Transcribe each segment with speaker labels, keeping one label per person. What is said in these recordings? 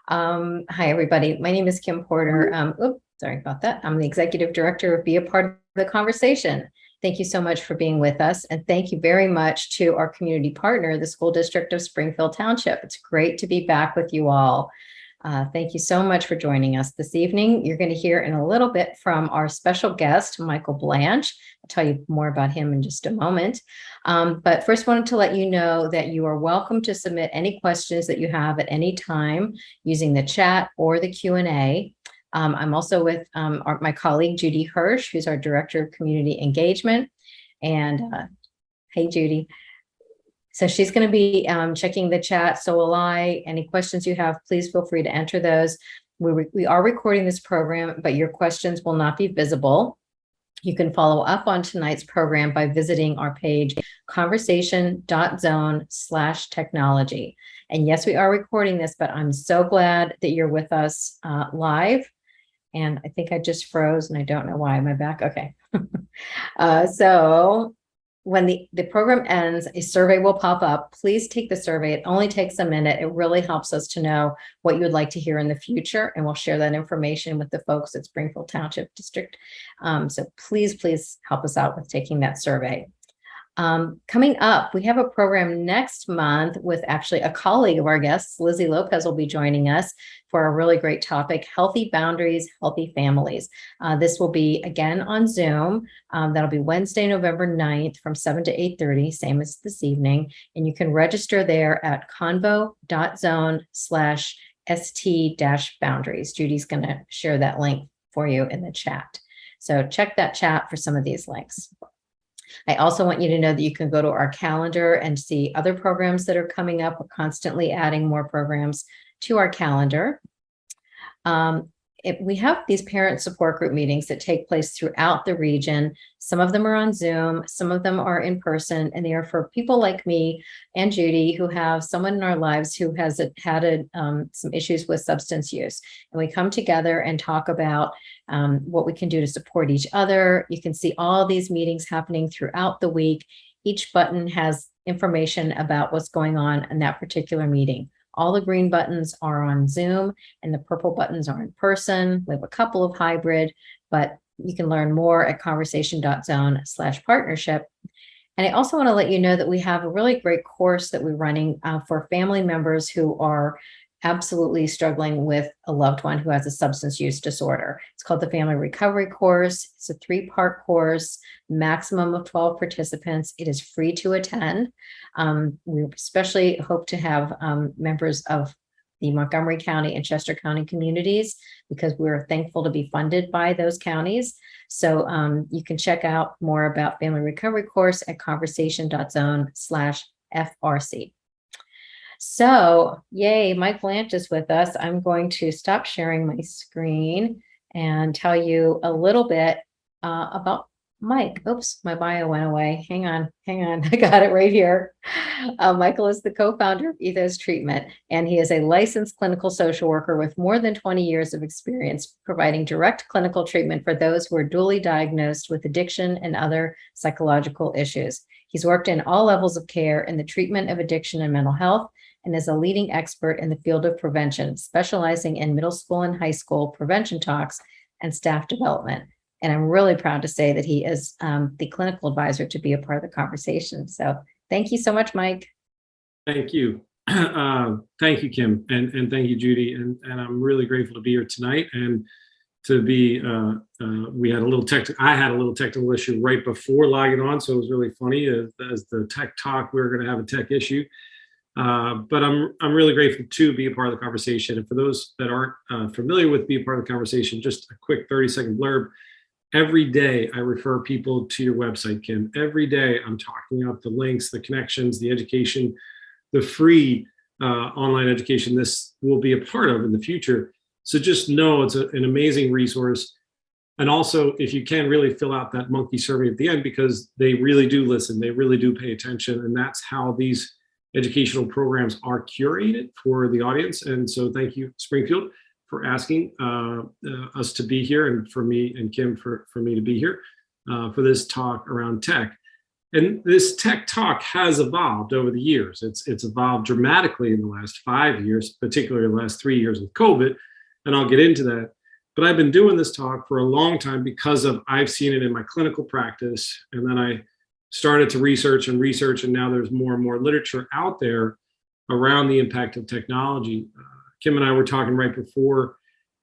Speaker 1: Hi, everybody. My name is Kim Porter. Sorry about that. I'm the Executive Director of Be a Part of the Conversation. Thank you so much for being with us. And thank you very much to our community partner, the School District of Springfield Township. It's great to be back with you all. Thank you so much for joining us this evening. You're going to hear in a little bit from our special guest, Michael Blanche. I'll tell you more about him in just a moment. But first wanted to let you know that you are welcome to submit any questions that you have at any time using the chat or the Q&A. I'm also with my colleague, Judy Hirsch, who's our Director of Community Engagement. And hey, Judy. So she's going to be checking the chat. So will I. Any questions you have, please feel free to enter those. We are recording this program, but your questions will not be visible. You can follow up on tonight's program by visiting our page, conversation.zone/technology. And yes, we are recording this, but I'm so glad that you're with us live. And I think I just froze and I don't know why. Am I back? Okay. So when the program ends, a survey will pop up. Please take the survey. It only takes a minute. It really helps us to know what you would like to hear in the future. And we'll share that information with the folks at Springfield Township District. So please help us out with taking that survey. Coming up, we have a program next month with actually a colleague of our guests. Lizzie Lopez will be joining us for a really great topic, healthy boundaries, healthy families. This will be again on Zoom. That'll be Wednesday, November 9th from 7 to 8:30, same as this evening. And you can register there at convo.zone/st-boundaries. Judy's going to share that link for you in the chat. So check that chat for some of these links. I also want you to know that you can go to our calendar and see other programs that are coming up. We're constantly adding more programs to our calendar. We have these parent support group meetings that take place throughout the region. Some of them are on Zoom, some of them are in person, and they are for people like me and Judy who have someone in our lives who has had some issues with substance use. And we come together and talk about what we can do to support each other. You can see all these meetings happening throughout the week. Each button has information about what's going on in that particular meeting. All the green buttons are on Zoom and the purple buttons are in person. We have a couple of hybrid, but you can learn more at conversation.zone/partnership. And I also want to let you know that we have a really great course that we're running for family members who are absolutely struggling with a loved one who has a substance use disorder. It's called the Family Recovery Course. It's a 3-part course, maximum of 12 participants. It is free to attend. We especially hope to have members of the Montgomery County and Chester County communities because we're thankful to be funded by those counties. So you can check out more about Family Recovery Course at conversation.zone/FRC. So, yay, Mike Blanche is with us. I'm going to stop sharing my screen and tell you a little bit about Mike. Oops, my bio went away. Hang on. I got it right here. Michael is the co-founder of Ethos Treatment, and he is a licensed clinical social worker with more than 20 years of experience providing direct clinical treatment for those who are dually diagnosed with addiction and other psychological issues. He's worked in all levels of care in the treatment of addiction and mental health, and is a leading expert in the field of prevention, specializing in middle school and high school prevention talks and staff development. And I'm really proud to say that he is the clinical advisor to be a part of the conversation. So thank you so much, Mike.
Speaker 2: Thank you. Thank you, Kim. And thank you, Judy. And I'm really grateful to be here tonight and to be, I had a little technical issue right before logging on. So it was really funny as the tech talk, we were going to have a tech issue. But I'm really grateful to be a part of the conversation. And for those that aren't familiar with be a part of the conversation, just a quick 30-second blurb. Every day I refer people to your website, Kim. Every day I'm talking up the links, the connections, the education, the free online education this will be a part of in the future. So just know it's an amazing resource. And also, if you can, really fill out that monkey survey at the end, because they really do listen. They really do pay attention. And that's how these educational programs are curated for the audience. And so thank you, Springfield, for asking us to be here, and for me and Kim for me to be here for this talk around tech. And this tech talk has evolved over the years. It's evolved dramatically in the last 5 years, particularly the last 3 years with COVID, and I'll get into that. But I've been doing this talk for a long time because of I've seen it in my clinical practice, and then I started to research, and now there's more and more literature out there around the impact of technology. Kim and I were talking right before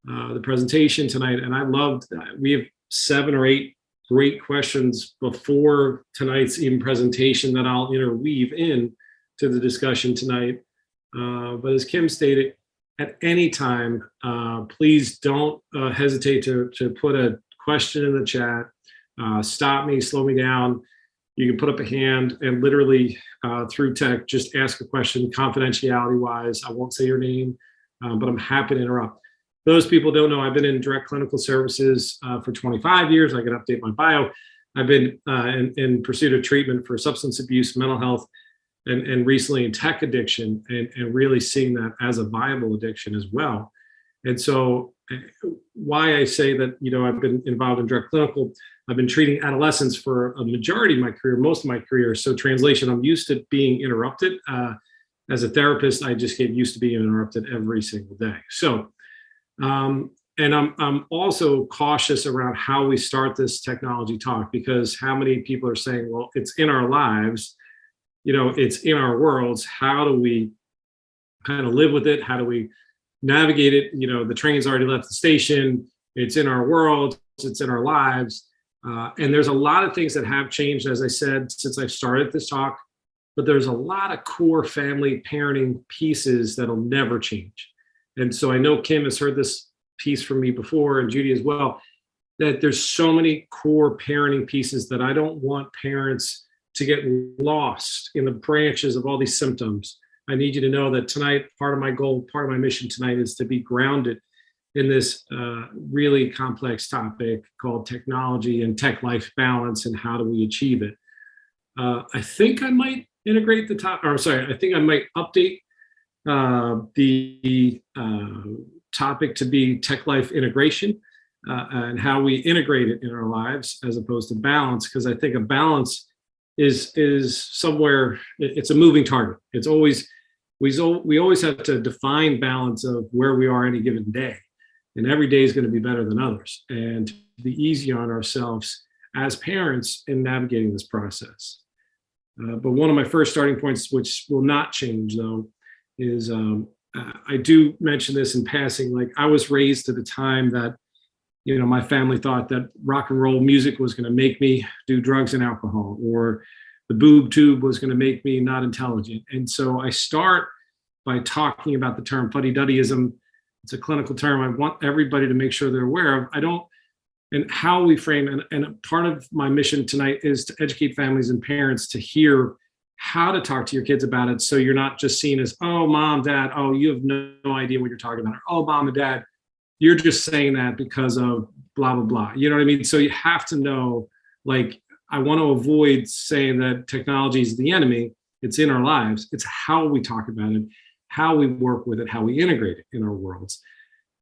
Speaker 2: the presentation tonight, and I loved that. We have 7 or 8 great questions before tonight's even presentation that I'll interweave in to the discussion tonight. But as Kim stated, at any time, please don't hesitate to put a question in the chat. Stop me, slow me down. You can put up a hand and literally through tech, just ask a question confidentiality wise. I won't say your name, but I'm happy to interrupt. Those people don't know, I've been in direct clinical services for 25 years. I can update my bio. I've been in pursuit of treatment for substance abuse, mental health, and recently in tech addiction, and really seeing that as a viable addiction as well. And so why I say that, I've been involved in direct clinical, I've been treating adolescents for a majority of my career, most of my career. So translation, I'm used to being interrupted. As a therapist, I just get used to being interrupted every single day. So, and I'm also cautious around how we start this technology talk, because how many people are saying, well, it's in our lives, it's in our worlds. How do we kind of live with it? How do we navigate it? The train's already left the station. It's in our world. It's in our lives. And there's a lot of things that have changed, as I said, since I started this talk, but there's a lot of core family parenting pieces that'll never change. And so I know Kim has heard this piece from me before, and Judy as well, that there's so many core parenting pieces that I don't want parents to get lost in the branches of all these symptoms. I need you to know that tonight, part of my goal, part of my mission tonight is to be grounded in this really complex topic called technology and tech life balance, and how do we achieve it. I think I might integrate I think I might update the topic to be tech life integration and how we integrate it in our lives as opposed to balance, because I think a balance is somewhere, it's a moving target. It's always, we always have to define balance of where we are any given day, and every day is going to be better than others, and to be easy on ourselves as parents in navigating this process. But one of my first starting points, which will not change though, is I do mention this in passing. Like, I was raised at a time that, my family thought that rock and roll music was going to make me do drugs and alcohol, or the boob tube was going to make me not intelligent. And so I start by talking about the term fuddy-duddyism. It's a clinical term I want everybody to make sure they're aware of. And how we frame, and part of my mission tonight is to educate families and parents to hear how to talk to your kids about it, so you're not just seen as, oh, mom, dad, oh, you have no idea what you're talking about, or, oh, mom and dad, you're just saying that because of blah, blah, blah. You know what I mean? So you have to know, like, I want to avoid saying that technology is the enemy. It's in our lives. It's how we talk about it, how we work with it, how we integrate it in our worlds.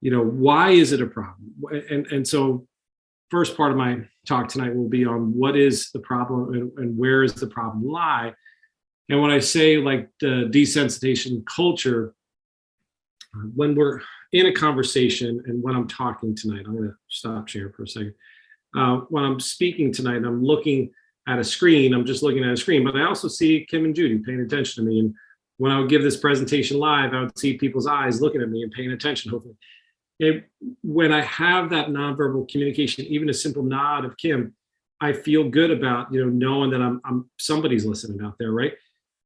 Speaker 2: Why is it a problem? And so first part of my talk tonight will be on what is the problem and where is the problem lie. And when I say, like, the desensitization culture, when we're in a conversation and when I'm talking tonight, I'm going to stop sharing for a second. When I'm speaking tonight, I'm looking at a screen. I'm just looking at a screen, but I also see Kim and Judy paying attention to me. And when I would give this presentation live, I would see people's eyes looking at me and paying attention, hopefully. When I have that nonverbal communication, even a simple nod of Kim, I feel good about, knowing that I'm somebody's listening out there, right?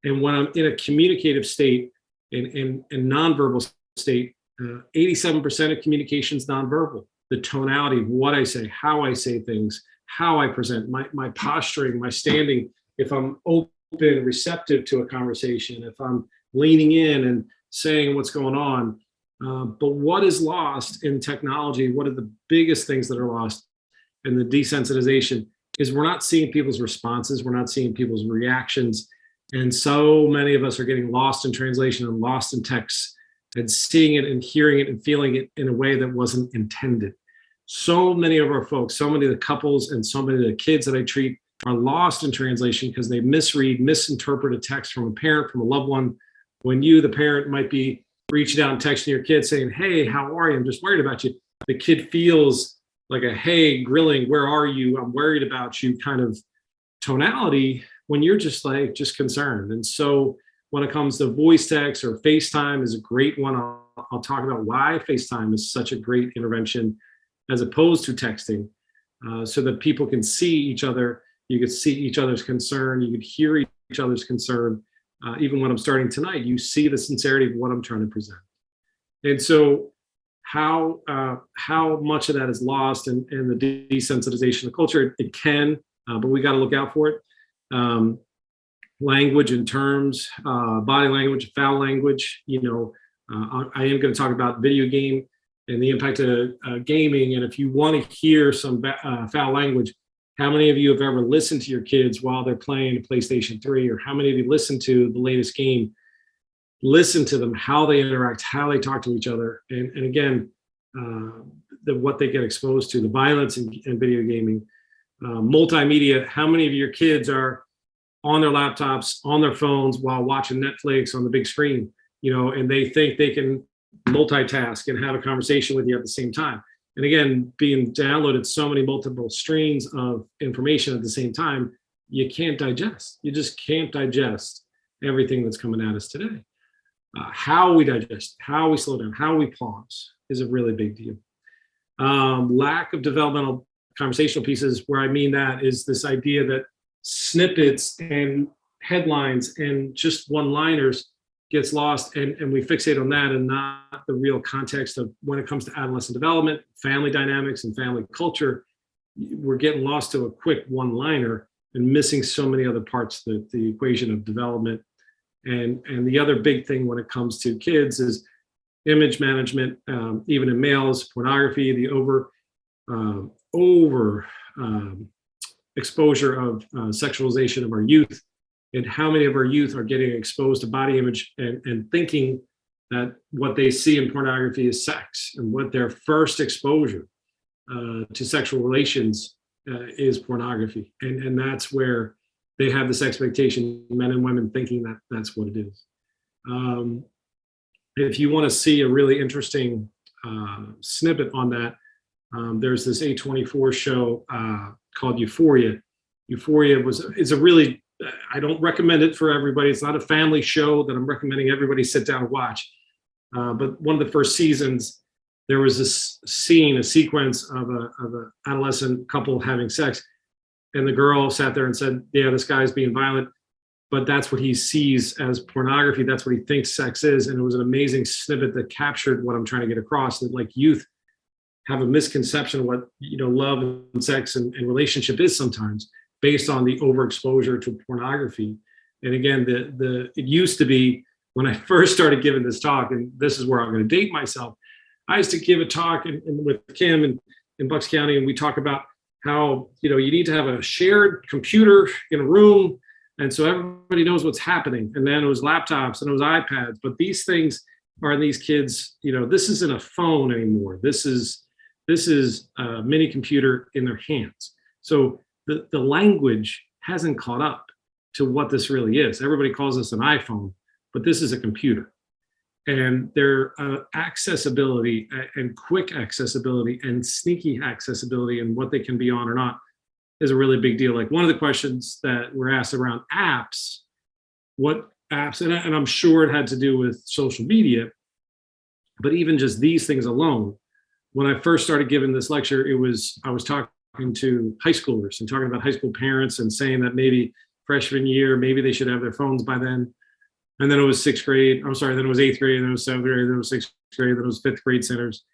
Speaker 2: And when I'm in a communicative state, in nonverbal state, 87% of communication is nonverbal. The tonality of what I say, how I say things, how I present, my posturing, my standing, if I'm open and receptive to a conversation, if I'm leaning in and saying what's going on. But what is lost in technology, what are the biggest things that are lost in the desensitization, is we're not seeing people's responses, we're not seeing people's reactions. And so many of us are getting lost in translation and lost in text, and seeing it and hearing it and feeling it in a way that wasn't intended. So many of our folks, so many of the couples and so many of the kids that I treat are lost in translation because they misinterpret a text from a parent, from a loved one, when you, the parent, might be reaching out and texting your kid saying, hey, how are you? I'm just worried about you. The kid feels like a, hey, grilling, where are you? I'm worried about you kind of tonality when you're just concerned. And so when it comes to voice text or FaceTime is a great one. I'll talk about why FaceTime is such a great intervention as opposed to texting, so that people can see each other. You could see each other's concern. You could hear each other's concern. Even when I'm starting tonight, you see the sincerity of what I'm trying to present. And so how much of that is lost in the desensitization of culture? It can, but we got to look out for it. Language and terms, body language, foul language. I am going to talk about video game and the impact of gaming. And if you want to hear some foul language, how many of you have ever listened to your kids while they're playing a PlayStation 3? Or how many of you listen to the latest game? Listen to them, how they interact, how they talk to each other. And again, what they get exposed to, the violence in video gaming, multimedia. How many of your kids are on their laptops, on their phones while watching Netflix on the big screen, and they think they can multitask and have a conversation with you at the same time. And again, being downloaded so many multiple streams of information at the same time, you can't digest. You just can't digest everything that's coming at us today. How we digest, how we slow down, how we pause is a really big deal. Lack of developmental conversational pieces, where I mean that is this idea that snippets and headlines and just one-liners gets lost, and we fixate on that and not the real context of when it comes to adolescent development, family dynamics, and family culture. We're getting lost to a quick one-liner and missing so many other parts of the equation of development. And the other big thing when it comes to kids is image management, even in males, pornography, the over exposure of sexualization of our youth, and how many of our youth are getting exposed to body image and thinking that what they see in pornography is sex, and what their first exposure to sexual relations is pornography. And that's where they have this expectation, men and women thinking that that's what it is. If you want to see a really interesting snippet on that, there's this A24 show called Euphoria. Euphoria is a really, I don't recommend it for everybody. It's not a family show that I'm recommending everybody sit down and watch. But one of the first seasons, there was this scene, a sequence of a adolescent couple having sex. And the girl sat there and said, yeah, this guy's being violent, but that's what he sees as pornography. That's what he thinks sex is. And it was an amazing snippet that captured what I'm trying to get across, that like youth have a misconception of what, love and sex and relationship is sometimes based on the overexposure to pornography. And again, it used to be when I first started giving this talk, and this is where I'm going to date myself. I used to give a talk with Kim in Bucks County, and we talk about how, you need to have a shared computer in a room. And so everybody knows what's happening. And then it was laptops and it was iPads, but these things are in these kids, this isn't a phone anymore. This is a mini computer in their hands. So the language hasn't caught up to what this really is. Everybody calls this an iPhone, but this is a computer. And their accessibility and quick accessibility and sneaky accessibility and what they can be on or not is a really big deal. Like one of the questions that were asked around apps, what apps, and I'm sure it had to do with social media, but even just these things alone, when I first started giving this lecture, I was talking to high schoolers and talking about high school parents and saying that maybe freshman year, maybe they should have their phones by then. And then it was then it was eighth grade, and then it was seventh grade, then it was sixth grade, then it was fifth grade centers,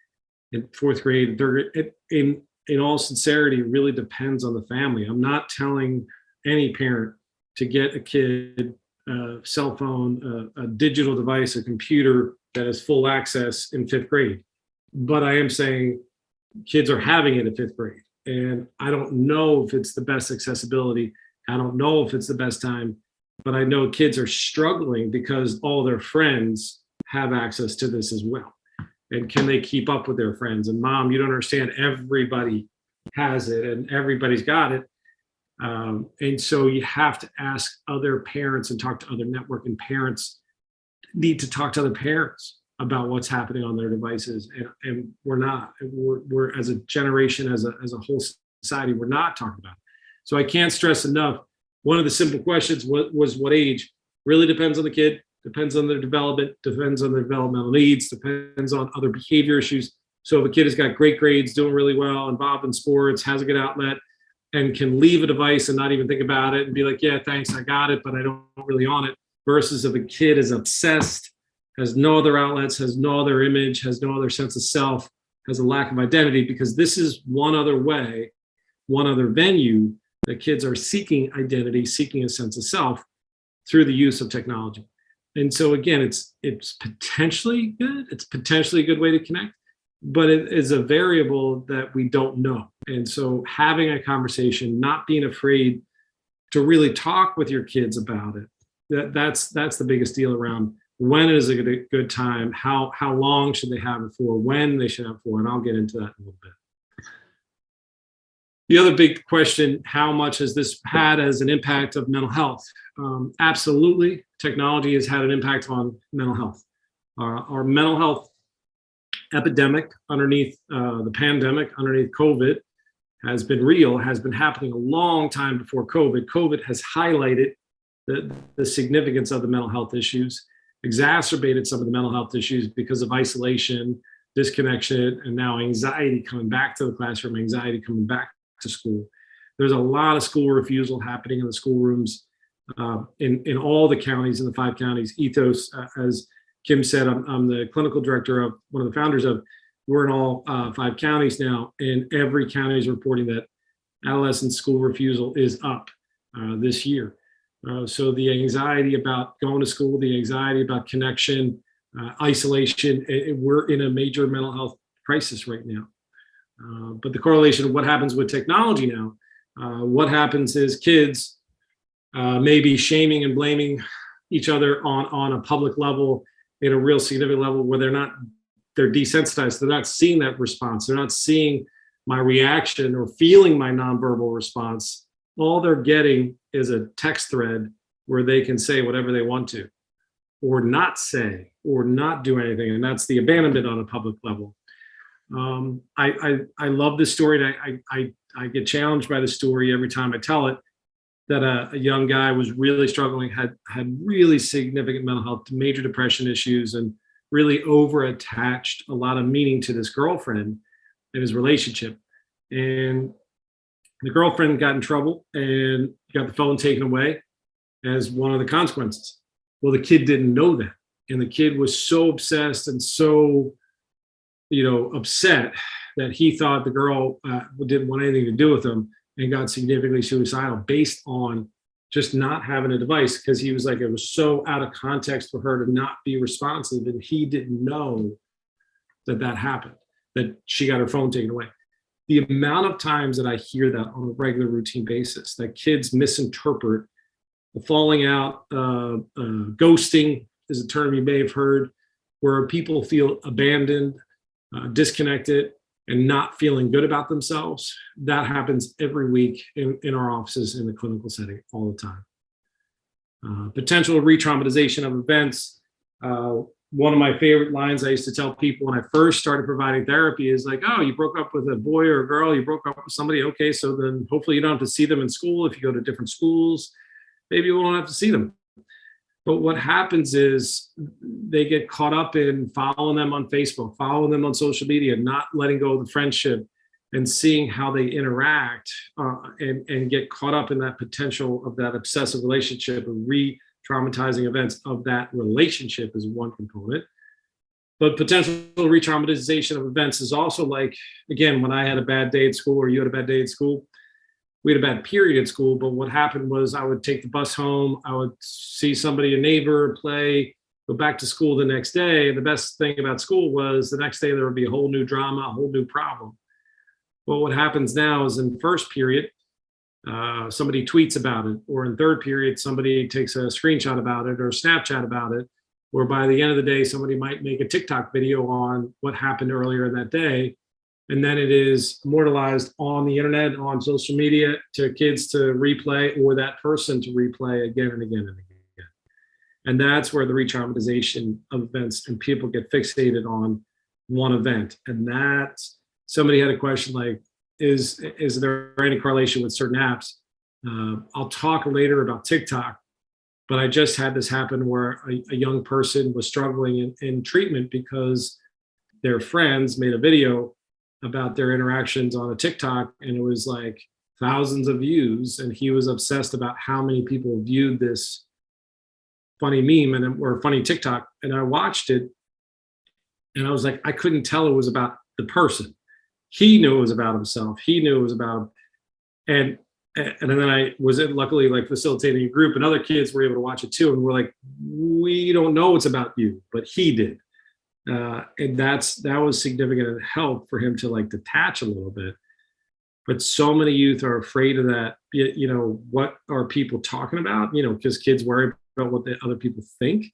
Speaker 2: and fourth grade, third grade. In all sincerity, it really depends on the family. I'm not telling any parent to get a kid a cell phone, a digital device, a computer that has full access in fifth grade. But I am saying kids are having it in fifth grade. And I don't know if it's the best accessibility. I don't know if it's the best time. But I know kids are struggling because all their friends have access to this as well. And can they keep up with their friends? And mom, you don't understand, everybody has it and everybody's got it. And so you have to ask other parents and talk to other network, and parents need to talk to other parents about what's happening on their devices. And we're not, we're as a generation, as a whole society, we're not talking about it. So I can't stress enough. One of the simple questions was what age? Really depends on the kid, depends on their development, depends on their developmental needs, depends on other behavior issues. So if a kid has got great grades, doing really well, involved in sports, has a good outlet, and can leave a device and not even think about it and be like, yeah, thanks, I got it, but I don't really on it. Versus if a kid is obsessed, has no other outlets, has no other image, has no other sense of self, has a lack of identity, because this is one other way, one other venue that kids are seeking identity, seeking a sense of self through the use of technology. And so again, it's potentially good. It's potentially a good way to connect, but it is a variable that we don't know. And so having a conversation, not being afraid to really talk with your kids about it, that's the biggest deal around when is a good time, how long should they have it for, when they should have it for, and I'll get into that in a little bit. The other big question, how much has this had as an impact of mental health? Absolutely, technology has had an impact on mental health. Our mental health epidemic underneath the pandemic, underneath COVID, has been real, has been happening a long time before COVID. COVID has highlighted the significance of the mental health issues, exacerbated some of the mental health issues because of isolation, disconnection, and now anxiety coming back to the classroom, anxiety coming back to school. There's a lot of school refusal happening in the schoolrooms in all the counties, in the 5 counties. Ethos, as Kim said, I'm the clinical director of one of the founders of. We're in all 5 counties now, and every county is reporting that adolescent school refusal is up this year. So the anxiety about going to school, the anxiety about connection, isolation, we're in a major mental health crisis right now. But the correlation of what happens with technology now, what happens is kids may be shaming and blaming each other on a public level, in a real significant level, where they're desensitized. They're not seeing that response. They're not seeing my reaction or feeling my nonverbal response. All they're getting is a text thread where they can say whatever they want to, or not say, or not do anything. And that's the abandonment on a public level. I love this story, and I get challenged by the story every time I tell it, that a young guy was really struggling, had really significant mental health, major depression issues, and really over-attached a lot of meaning to this girlfriend in his relationship. And the girlfriend got in trouble and got the phone taken away as one of the consequences. Well, the kid didn't know that. And the kid was so obsessed and so, upset that he thought the girl didn't want anything to do with him, and got significantly suicidal based on just not having a device, because he was like, it was so out of context for her to not be responsive, and he didn't know that happened, that she got her phone taken away. The amount of times that I hear that on a regular routine basis, that kids misinterpret the falling out, ghosting is a term you may have heard, where people feel abandoned, disconnected, and not feeling good about themselves. That happens every week in our offices in the clinical setting all the time. Potential re-traumatization of events. One of my favorite lines I used to tell people when I first started providing therapy is like, oh, you broke up with a boy or a girl, you broke up with somebody. Okay, so then hopefully you don't have to see them in school. If you go to different schools, maybe you won't have to see them. But what happens is they get caught up in following them on Facebook, following them on social media, not letting go of the friendship, and seeing how they interact, and get caught up in that potential of that obsessive relationship, and re-traumatizing events of that relationship is one component. But potential re-traumatization of events is also like, again, when I had a bad day at school, or you had a bad day at school, we had a bad period at school, but what happened was I would take the bus home, I would see somebody, a neighbor, play, go back to school the next day. And the best thing about school was the next day there would be a whole new drama, a whole new problem. Well, what happens now is in first period, somebody tweets about it, or in third period, somebody takes a screenshot about it or Snapchat about it, or by the end of the day, somebody might make a TikTok video on what happened earlier in that day. and then it is immortalized on the internet, on social media, to kids to replay, or that person to replay again and again and again. And that's where the re-traumatization of events, and people get fixated on one event. And that's, somebody had a question like, is there any correlation with certain apps? I'll talk later about TikTok, but I just had this happen where a young person was struggling in treatment because their friends made a video about their interactions on a TikTok, and it was like thousands of views, and he was obsessed about how many people viewed this funny meme or funny TikTok. And I watched it, and I was like, I couldn't tell it was about the person. He knew it was about himself. He knew it was about him. And then I was luckily like facilitating a group, and other kids were able to watch it too. And we're like, we don't know it's about you, but he did. And that was significant and help for him to like detach a little bit. But so many youth are afraid of that. You know, what are people talking about? You know, because kids worry about what the other people think.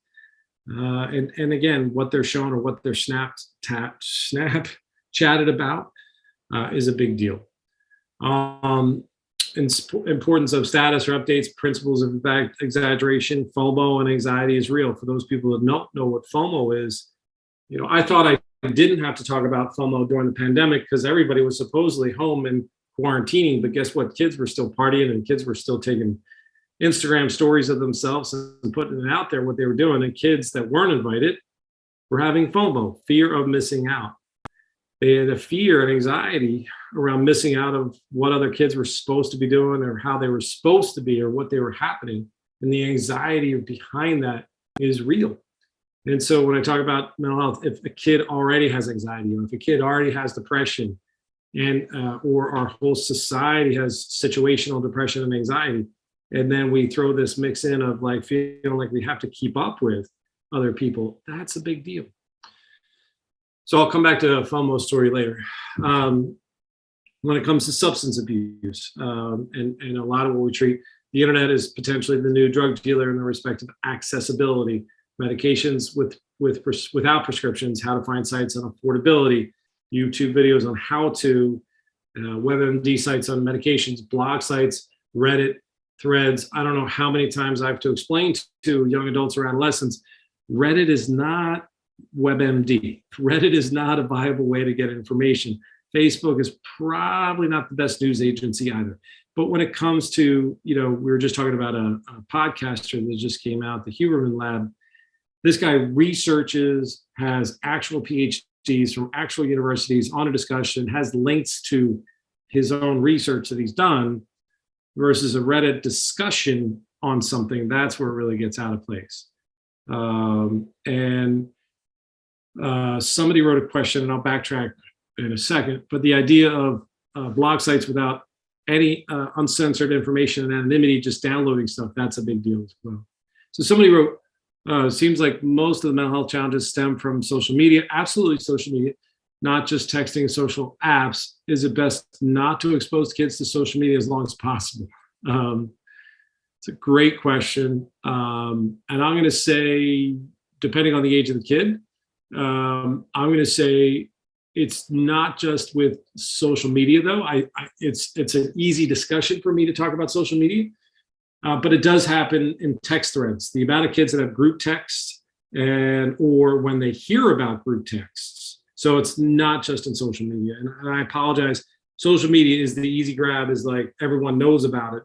Speaker 2: And again, what they're shown or what they're snap chatted about is a big deal. Importance of status or updates, principles of exaggeration, FOMO and anxiety is real. For those people that don't know what FOMO is, you know, I thought I didn't have to talk about FOMO during the pandemic because everybody was supposedly home and quarantining, but guess what? Kids were still partying, and kids were still taking Instagram stories of themselves and putting it out there what they were doing. And kids that weren't invited were having FOMO, fear of missing out. They had a fear and anxiety around missing out of what other kids were supposed to be doing or how they were supposed to be or what they were happening. And the anxiety behind that is real. And so when I talk about mental health, if a kid already has anxiety, or if a kid already has depression, and or our whole society has situational depression and anxiety, and then we throw this mix in of like feeling like we have to keep up with other people, that's a big deal. So I'll come back to a FOMO story later. When it comes to substance abuse, and a lot of what we treat, the internet is potentially the new drug dealer in the respect of accessibility, medications without prescriptions, how to find sites on affordability, YouTube videos on how to, WebMD sites on medications, blog sites, Reddit, threads. I don't know how many times I have to explain to young adults or adolescents, Reddit is not WebMD. Reddit is not a viable way to get information. Facebook is probably not the best news agency either. But when it comes to, you know, we were just talking about a podcaster that just came out, the Huberman Lab. This guy researches, has actual PhDs from actual universities on a discussion, has links to his own research that he's done, versus a Reddit discussion on something. That's where it really gets out of place. Somebody wrote a question, and I'll backtrack in a second, but the idea of blog sites without any uncensored information and anonymity, just downloading stuff, that's a big deal as well. So somebody wrote, seems like most of the mental health challenges stem from social media. Absolutely social media, not just texting and social apps. Is it best not to expose kids to social media as long as possible? It's a great question. And I'm going to say, depending on the age of the kid, I'm going to say it's not just with social media, though. It's an easy discussion for me to talk about social media, but it does happen in text threads. The amount of kids that have group texts or when they hear about group texts. So it's not just in social media. And I apologize. Social media is the easy grab, is like everyone knows about it.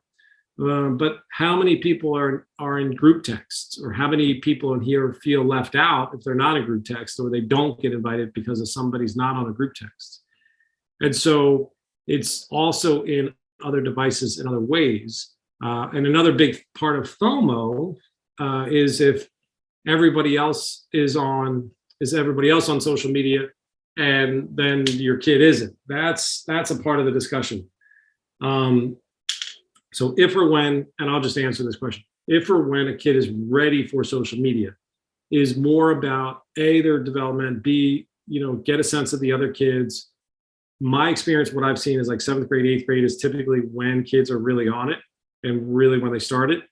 Speaker 2: But how many people are in group texts, or how many people in here feel left out if they're not in group text, or they don't get invited because of somebody's not on a group text? And so it's also in other devices in other ways. And another big part of FOMO is if everybody else is everybody else on social media, and then your kid isn't. That's a part of the discussion. So if or when, and I'll just answer this question, if or when a kid is ready for social media, is more about A, their development, B, get a sense of the other kids. My experience, what I've seen is like 7th grade, 8th grade is typically when kids are really on it and really when they start it.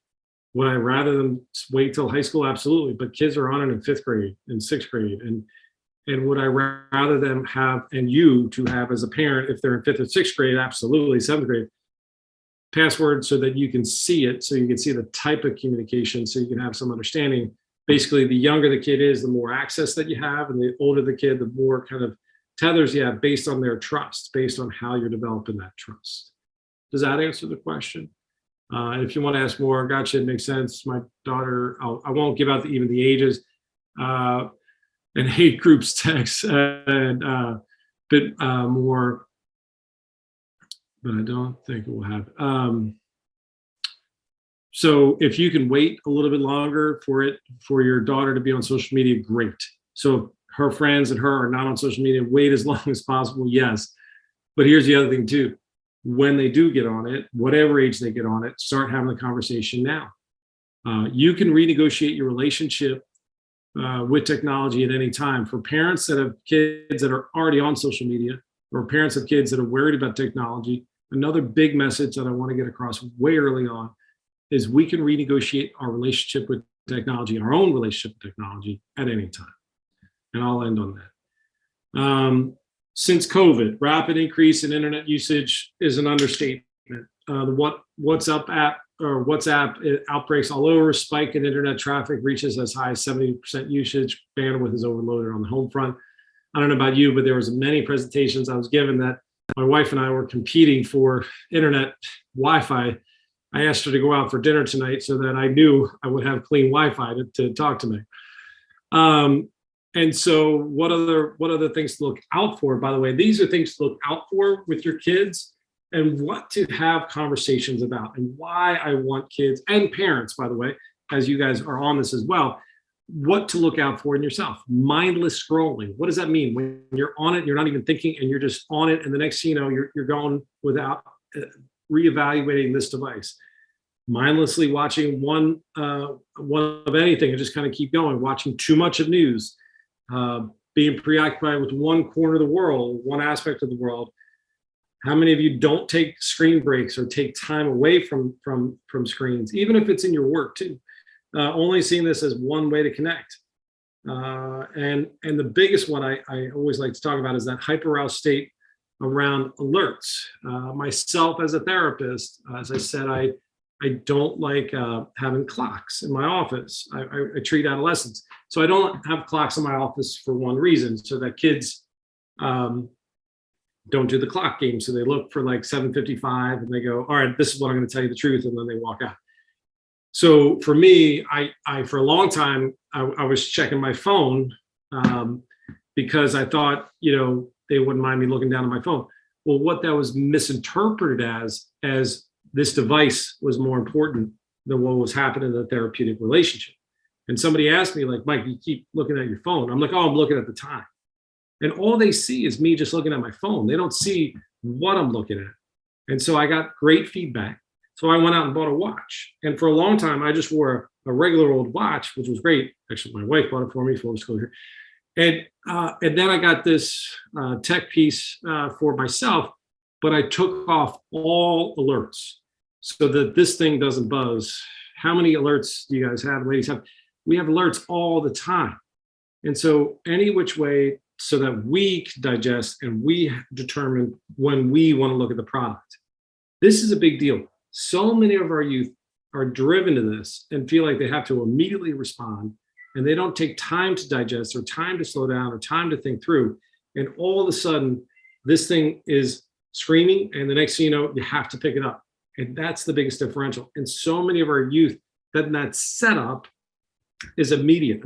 Speaker 2: Would I rather them wait till high school? Absolutely. But kids are on it in 5th grade and 6th grade. And would I rather them have, and you to have as a parent, if they're in 5th or 6th grade, absolutely 7th grade, password so that you can see it, so you can see the type of communication, so you can have some understanding. Basically, the younger the kid is, the more access that you have, and the older the kid, the more kind of tethers you have based on their trust, based on how you're developing that trust. Does that answer the question? And if you want to ask more, gotcha, it makes sense. My daughter, I won't give out even the ages, and hate groups text and a bit more, but I don't think it will happen. So if you can wait a little bit longer for your daughter to be on social media, great. So if her friends and her are not on social media, wait as long as possible, yes. But here's the other thing too. When they do get on it, whatever age they get on it, start having the conversation now. You can renegotiate your relationship with technology at any time. For parents that have kids that are already on social media, or parents of kids that are worried about technology, another big message that I want to get across way early on is we can renegotiate our relationship with technology, our own relationship with technology at any time. And I'll end on that. Since COVID, rapid increase in internet usage is an understatement. The WhatsApp outbreaks all over, spike in internet traffic reaches as high as 70% usage, bandwidth is overloaded on the home front. I don't know about you, but there was many presentations I was given that my wife and I were competing for internet Wi-Fi. I asked her to go out for dinner tonight so that I knew I would have clean Wi-Fi to talk to me. And so what other things to look out for? By the way, these are things to look out for with your kids and what to have conversations about, and why I want kids and parents, by the way, as you guys are on this as well, what to look out for in yourself. Mindless scrolling. What does that mean? When you're on it, you're not even thinking and you're just on it. And the next thing you know, you're going without reevaluating this device. Mindlessly watching one of anything and just kind of keep going, watching too much of news, being preoccupied with one corner of the world, one aspect of the world. How many of you don't take screen breaks or take time away from screens, even if it's in your work too? Only seeing this as one way to connect. And the biggest one I always like to talk about is that hyperaroused state around alerts. Myself as a therapist, as I said, I don't like having clocks in my office. I treat adolescents. So I don't have clocks in my office for one reason, so that kids don't do the clock game. So they look for like 7:55 and they go, all right, this is what I'm going to tell you the truth. And then they walk out. So for me, I for a long time, I was checking my phone because I thought, they wouldn't mind me looking down at my phone. Well, what that was misinterpreted as this device was more important than what was happening in the therapeutic relationship. And somebody asked me, like, Mike, you keep looking at your phone. I'm like, oh, I'm looking at the time. And all they see is me just looking at my phone. They don't see what I'm looking at. And so I got great feedback. So I went out and bought a watch. And for a long time, I just wore a regular old watch, which was great. Actually, my wife bought it for me, full disclosure. And then I got this tech piece for myself, but I took off all alerts so that this thing doesn't buzz. How many alerts do you guys have, ladies have? We have alerts all the time. And so any which way, so that we can digest and we determine when we want to look at the product. This is a big deal. So many of our youth are driven to this and feel like they have to immediately respond, and they don't take time to digest or time to slow down or time to think through. And all of a sudden, this thing is screaming, and the next thing you know, you have to pick it up. And that's the biggest differential. And so many of our youth, that setup is immediate.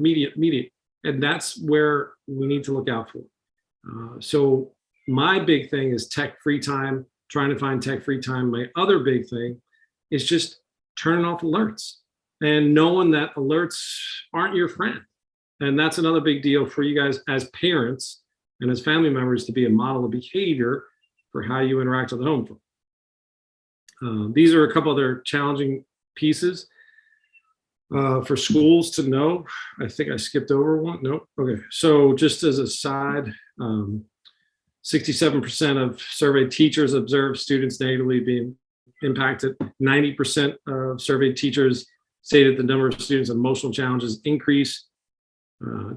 Speaker 2: And that's where we need to look out for. So my big thing is tech-free time, trying to find tech-free time. My other big thing is just turning off alerts and knowing that alerts aren't your friend. And that's another big deal for you guys as parents and as family members, to be a model of behavior for how you interact with the home phone. These are a couple other challenging pieces. For schools to know. I think I skipped over one. Nope. Okay. So just as a side, 67% of surveyed teachers observe students negatively being impacted. 90% of surveyed teachers stated the number of students with emotional challenges increase.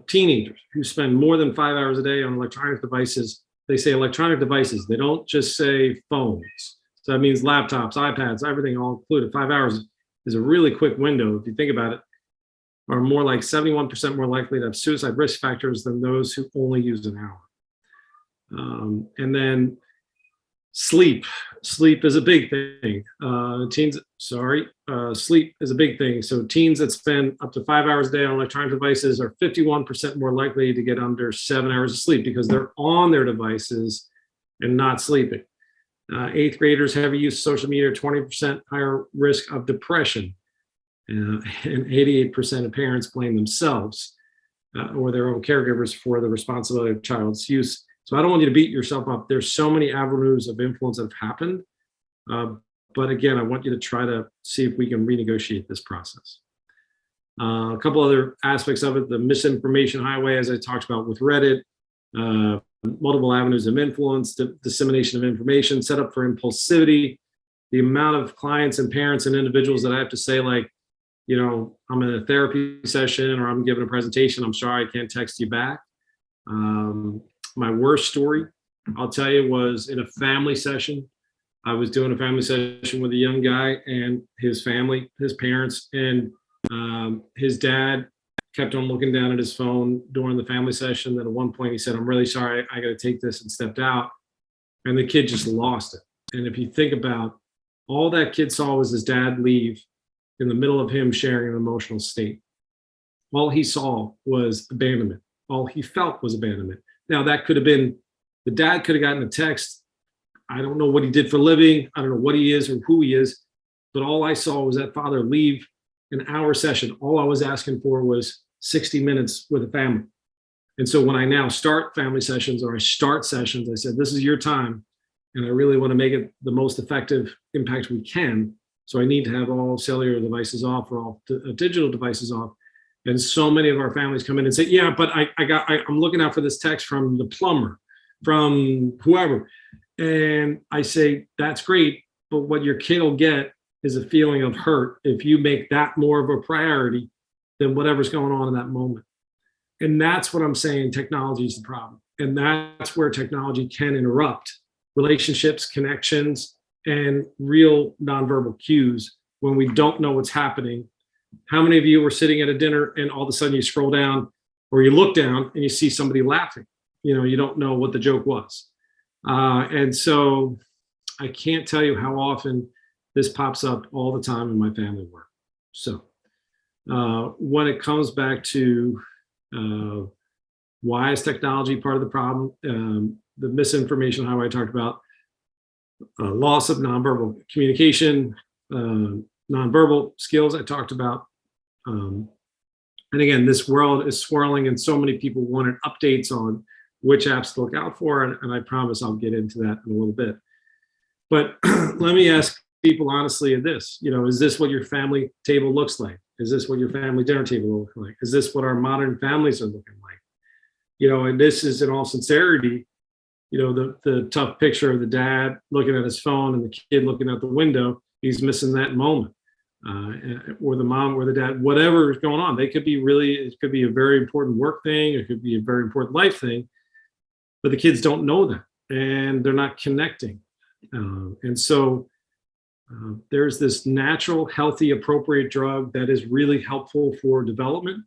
Speaker 2: teenagers who spend more than 5 hours a day on electronic devices. They say electronic devices. They don't just say phones. So that means laptops, iPads, everything all included. 5 hours is a really quick window, if you think about it, are more like 71% more likely to have suicide risk factors than those who only use an hour. And then sleep. Sleep is a big thing. Sleep is a big thing. So teens that spend up to 5 hours a day on electronic devices are 51% more likely to get under 7 hours of sleep because they're on their devices and not sleeping. Eighth graders heavy use of social media, 20% higher risk of depression. And 88% of parents blame themselves or their own caregivers for the responsibility of child's use. So I don't want you to beat yourself up. There's so many avenues of influence that have happened. But again, I want you to try to see if we can renegotiate this process. A couple other aspects of it, the misinformation highway, as I talked about with Reddit, multiple avenues of influence, dissemination of information, set up for impulsivity, the amount of clients and parents and individuals that I have to say, like, you know, I'm in a therapy session or I'm giving a presentation, I'm sorry, I can't text you back. My worst story, I'll tell you, was in a family session. I was doing a family session with a young guy and his family, his parents, and his dad kept on looking down at his phone during the family session. Then at one point he said, I'm really sorry, I got to take this, and stepped out. And the kid just lost it. And if you think about all that kid saw was his dad leave in the middle of him sharing an emotional state. All he saw was abandonment. All he felt was abandonment. Now that could have been, the dad could have gotten a text. I don't know what he did for a living. I don't know what he is or who he is, but all I saw was that father leave an hour session. All I was asking for was 60 minutes with a family. And so when I now start family sessions or I start sessions, I said, this is your time. And I really want to make it the most effective impact we can. So I need to have all cellular devices off or all digital devices off. And so many of our families come in and say, yeah, but I'm looking out for this text from the plumber, from whoever. And I say, that's great. But what your kid will get is a feeling of hurt if you make that more of a priority than whatever's going on in that moment. And that's what I'm saying. Technology is the problem. And that's where technology can interrupt relationships, connections, and real nonverbal cues when we don't know what's happening. How many of you were sitting at a dinner and all of a sudden you scroll down or you look down and you see somebody laughing? You know, you don't know what the joke was. And so I can't tell you how often this pops up all the time in my family work. So when it comes back to why is technology part of the problem, the misinformation highway I talked about, loss of nonverbal communication, nonverbal skills I talked about. And again, this world is swirling and so many people wanted updates on which apps to look out for. And I promise I'll get into that in a little bit. But let me ask people honestly this, you know, is this what your family table looks like? Is this what your family dinner table looks like? Is this what our modern families are looking like? You know, and this is in all sincerity, you know, the tough picture of the dad looking at his phone and the kid looking out the window, he's missing that moment. Or the mom or the dad, whatever is going on. They could be it could be a very important work thing. It could be a very important life thing, but the kids don't know that and they're not connecting. And so there's this natural, healthy, appropriate drug that is really helpful for development.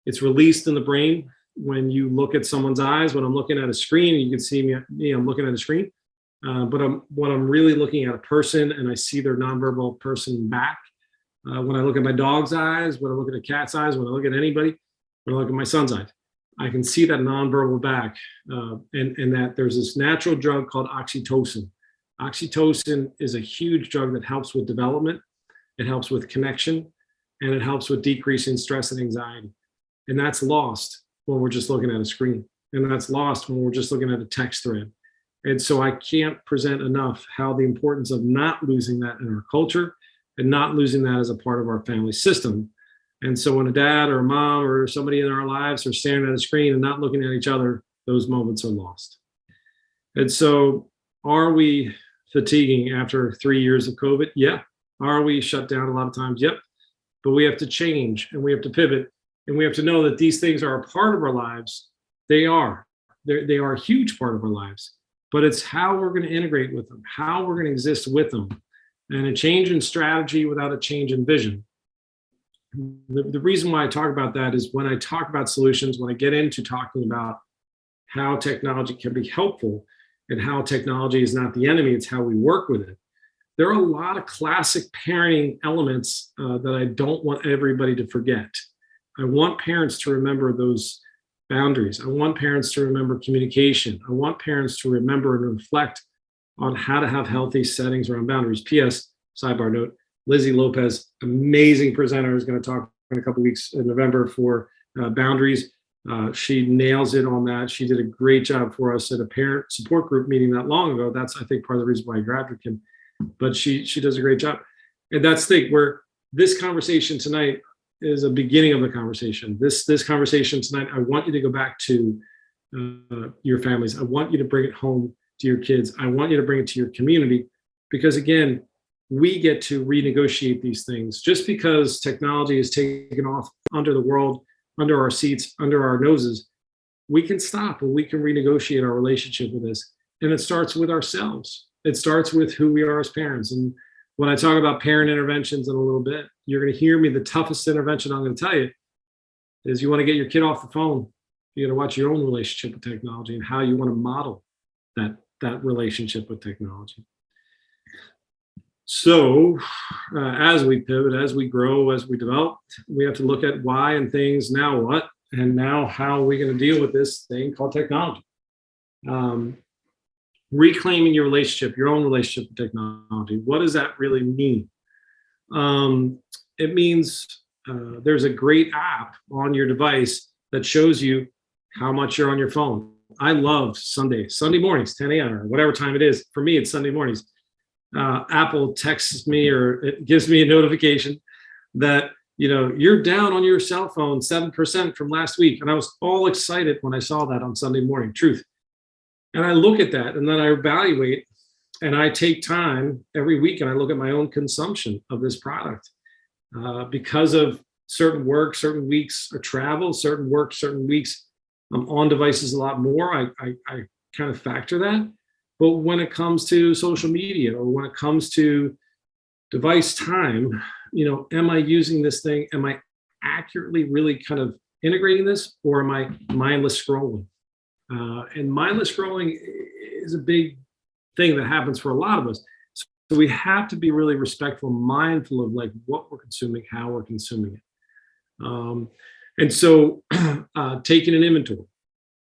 Speaker 2: It's released in the brain when you look at someone's eyes. When I'm looking at a screen, you can see me, I'm looking at a screen. But when I'm really looking at a person and I see their nonverbal person back, when I look at my dog's eyes, when I look at a cat's eyes, when I look at anybody, when I look at my son's eyes, I can see that nonverbal back, and that there's this natural drug called oxytocin. Oxytocin is a huge drug that helps with development, it helps with connection, and it helps with decreasing stress and anxiety. And that's lost when we're just looking at a screen, and that's lost when we're just looking at a text thread. And so I can't present enough how the importance of not losing that in our culture and not losing that as a part of our family system. And so when a dad or a mom or somebody in our lives are staring at a screen and not looking at each other, those moments are lost. And so are we fatiguing after 3 years of COVID? Yeah. Are we shut down a lot of times? Yep. But we have to change and we have to pivot. And we have to know that these things are a part of our lives. They are. They are a huge part of our lives. But it's how we're going to integrate with them, how we're going to exist with them. And a change in strategy without a change in vision. The reason why I talk about that is when I talk about solutions, when I get into talking about how technology can be helpful and how technology is not the enemy, it's how we work with it. There are a lot of classic parenting elements that I don't want everybody to forget. I want parents to remember those boundaries. I want parents to remember communication. I want parents to remember and reflect on how to have healthy settings around boundaries. P.S. Sidebar note, Lizzie Lopez, amazing presenter, is going to talk in a couple weeks in November for boundaries. She nails it on that. She did a great job for us at a parent support group meeting not long ago. That's, I think, part of the reason why I grabbed her, Kim. But she does a great job. And that's the thing where this conversation tonight is a beginning of the conversation. This conversation tonight, I want you to go back to your families. I want you to bring it home to your kids. I want you to bring it to your community, because again, we get to renegotiate these things. Just because technology is taken off under the world, under our seats, under our noses, we can stop and we can renegotiate our relationship with this. And it starts with ourselves. It starts with who we are as parents. And when I talk about parent interventions in a little bit, you're going to hear me. The toughest intervention I'm going to tell you is you want to get your kid off the phone. You got to watch your own relationship with technology and how you want to model that relationship with technology. So as we pivot, as we grow, as we develop, we have to look at why and things, now what, and now how are we going to deal with this thing called technology. Reclaiming your relationship, your own relationship with technology. What does that really mean? It means there's a great app on your device that shows you how much you're on your phone. I love Sunday mornings, 10 a.m. or whatever time it is. For me, it's Sunday mornings. Apple texts me or it gives me a notification that, you're down on your cell phone 7% from last week. And I was all excited when I saw that on Sunday morning, truth. And I look at that and then I evaluate and I take time every week and I look at my own consumption of this product because of certain work, certain weeks or travel, certain work, certain weeks. I'm on devices a lot more. I kind of factor that. But when it comes to social media or when it comes to device time, am I using this thing? Am I accurately really kind of integrating this, or am I mindless scrolling? And mindless scrolling is a big thing that happens for a lot of us. So we have to be really respectful, mindful of like what we're consuming, how we're consuming it. And so taking an inventory,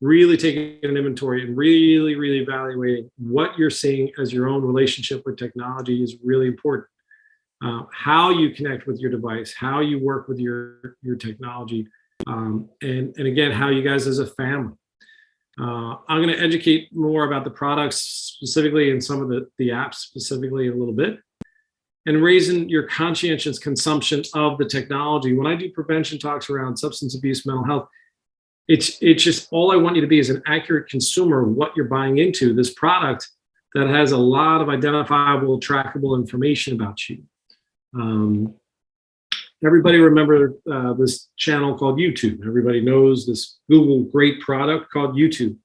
Speaker 2: really taking an inventory and really, really evaluating what you're seeing as your own relationship with technology is really important. How you connect with your device, how you work with your technology, and again, how you guys as a family. I'm going to educate more about the products specifically and some of the apps specifically a little bit, and raising your conscientious consumption of the technology. When I do prevention talks around substance abuse, mental health, it's just all I want you to be is an accurate consumer of what you're buying into, this product that has a lot of identifiable, trackable information about you. Everybody remember this channel called YouTube. Everybody knows this Google great product called YouTube.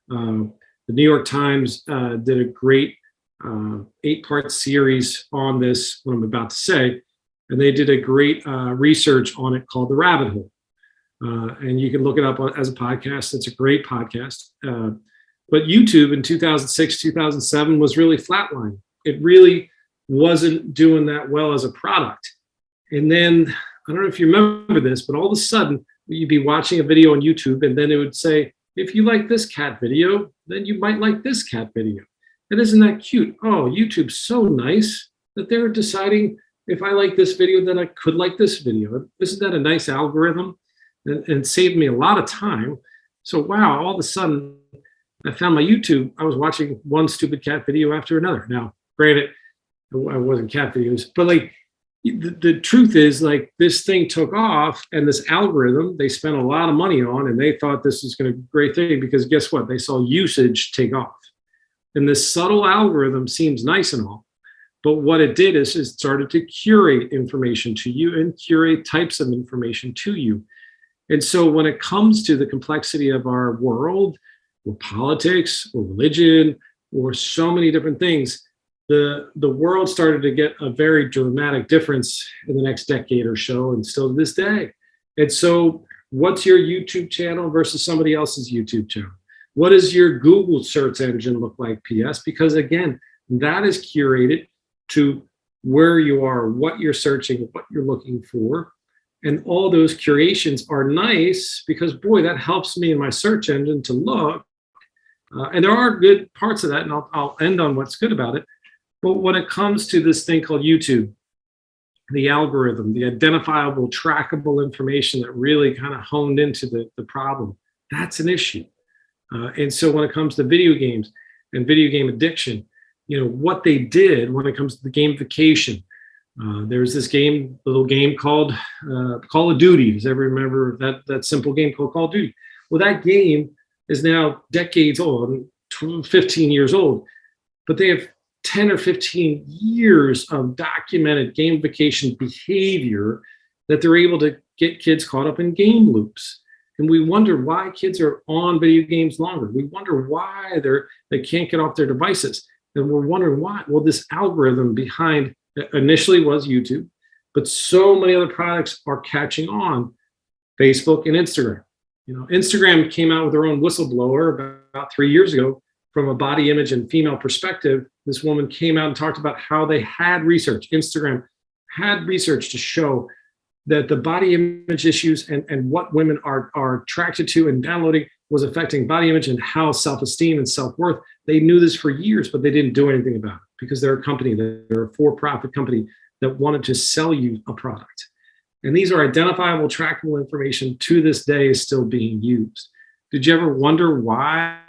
Speaker 2: The New York Times did a great 8-part series on this, what I'm about to say, and they did a great research on it called The Rabbit Hole. And you can look it up as a podcast. It's a great podcast. But YouTube in 2006, 2007 was really flatline. It really wasn't doing that well as a product. And then, I don't know if you remember this, but all of a sudden, you'd be watching a video on YouTube, and then it would say, if you like this cat video, then you might like this cat video. And isn't that cute? Oh, YouTube's so nice that they're deciding if I like this video, then I could like this video. Isn't that a nice algorithm? And it saved me a lot of time. So, wow, all of a sudden, I found my YouTube. I was watching one stupid cat video after another. Now, granted, I wasn't cat videos, but like, the truth is, like, this thing took off, and this algorithm they spent a lot of money on, and they thought this was going to be a great thing because guess what? They saw usage take off. And this subtle algorithm seems nice and all, but what it did is it started to curate information to you and curate types of information to you. And so when it comes to the complexity of our world, or politics, or religion, or so many different things, the world started to get a very dramatic difference in the next decade or so, and still to this day. And so what's your YouTube channel versus somebody else's YouTube channel? What does your Google search engine look like, PS? Because again, that is curated to where you are, what you're searching, what you're looking for. And all those curations are nice because, boy, that helps me in my search engine to look. And there are good parts of that, and I'll end on what's good about it. But when it comes to this thing called YouTube, the algorithm, the identifiable, trackable information that really kind of honed into the problem, that's an issue. And so when it comes to video games and video game addiction, what they did when it comes to the gamification, there's this little game called Call of Duty. Does everyone remember that simple game called Call of Duty? Well, that game is now decades old, 15 years old, but they have 10 or 15 years of documented gamification behavior that they're able to get kids caught up in game loops. And we wonder why kids are on video games longer. We wonder why they can't get off their devices. And we're wondering why. Well, this algorithm behind initially was YouTube, but so many other products are catching on. Facebook and Instagram. Instagram came out with their own whistleblower about 3 years ago from a body image and female perspective. This woman came out and talked about how they had research. Instagram had research to show that the body image issues and what women are attracted to and downloading was affecting body image and how self-esteem and self-worth. They knew this for years, but they didn't do anything about it because they're a company, they're a for-profit company that wanted to sell you a product. And these are identifiable, trackable information to this day is still being used. Did you ever wonder why?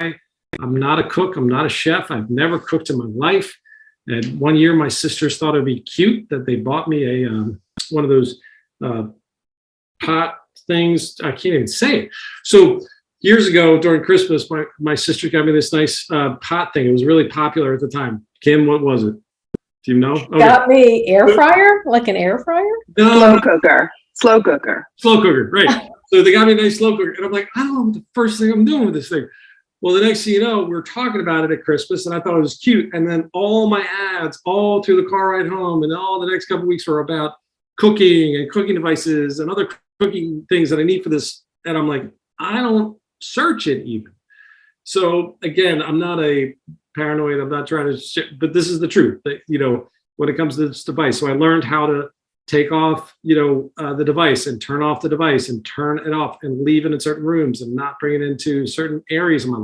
Speaker 2: I'm not a cook, I'm not a chef, I've never cooked in my life. And one year my sisters thought it'd be cute that they bought me one of those pot things. I can't even say it. So years ago during Christmas, my sister got me this nice pot thing. It was really popular at the time. Kim, what was it? Do you know? Okay.
Speaker 1: Got me air fryer, like an air fryer?
Speaker 2: No,
Speaker 3: slow cooker,
Speaker 2: Slow cooker, right. So they got me a nice slow cooker. And I'm like, I don't know what the first thing I'm doing with this thing. Well, the next thing you know, we're talking about it at Christmas, and I thought it was cute. And then all my ads, all through the car ride home, and all the next couple of weeks were about cooking and cooking devices and other cooking things that I need for this. And I'm like, I don't search it even. So again, I'm not a paranoid. I'm not trying to, but this is the truth. When it comes to this device, so I learned how to take off, the device and turn off the device and turn it off and leave it in certain rooms and not bring it into certain areas of my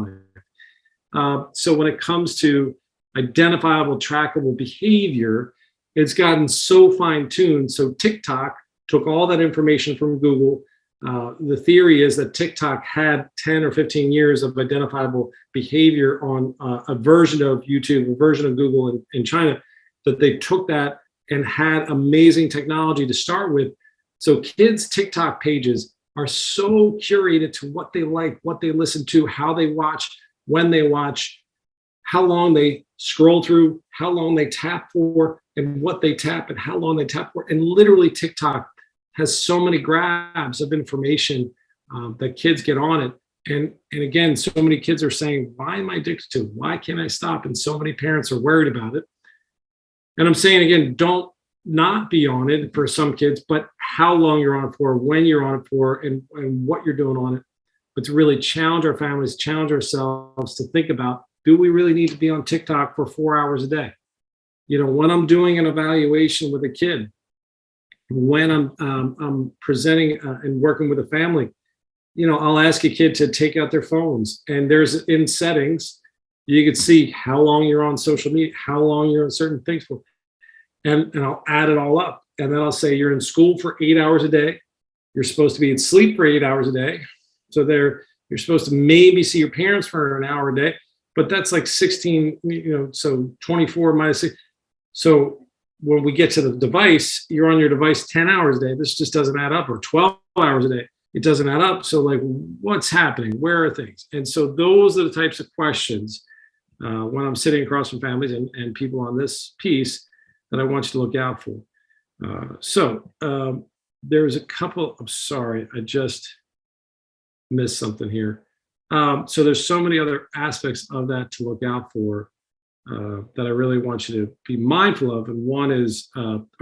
Speaker 2: life. So when it comes to identifiable, trackable behavior, it's gotten so fine-tuned. So TikTok took all that information from Google. The theory is that TikTok had 10 or 15 years of identifiable behavior on a version of YouTube, a version of Google in China, that they took that and had amazing technology to start with. So kids' TikTok pages are so curated to what they like, what they listen to, how they watch, when they watch, how long they scroll through, how long they tap for, and what they tap and how long they tap for. And literally TikTok has so many grabs of information that kids get on it. And again, so many kids are saying, why am I addicted to it? Why can't I stop? And so many parents are worried about it. And I'm saying, again, don't not be on it for some kids, but how long you're on it for, when you're on it for, and what you're doing on it. But to really challenge our families, challenge ourselves to think about, do we really need to be on TikTok for 4 hours a day? When I'm doing an evaluation with a kid, when I'm presenting and working with a family, I'll ask a kid to take out their phones, and there's in settings, you could see how long you're on social media, how long you're on certain things for, and I'll add it all up. And then I'll say, you're in school for 8 hours a day. You're supposed to be in sleep for 8 hours a day. So you're supposed to maybe see your parents for an hour a day, but that's like 16, so 24 minus 6. So when we get to the device, you're on your device 10 hours a day. This just doesn't add up, or 12 hours a day. It doesn't add up. So like, what's happening? Where are things? And so those are the types of questions when I'm sitting across from families and people on this piece that I want you to look out for. So there's a couple, I'm sorry, missed something here. So there's so many other aspects of that to look out for that I really want you to be mindful of. And one is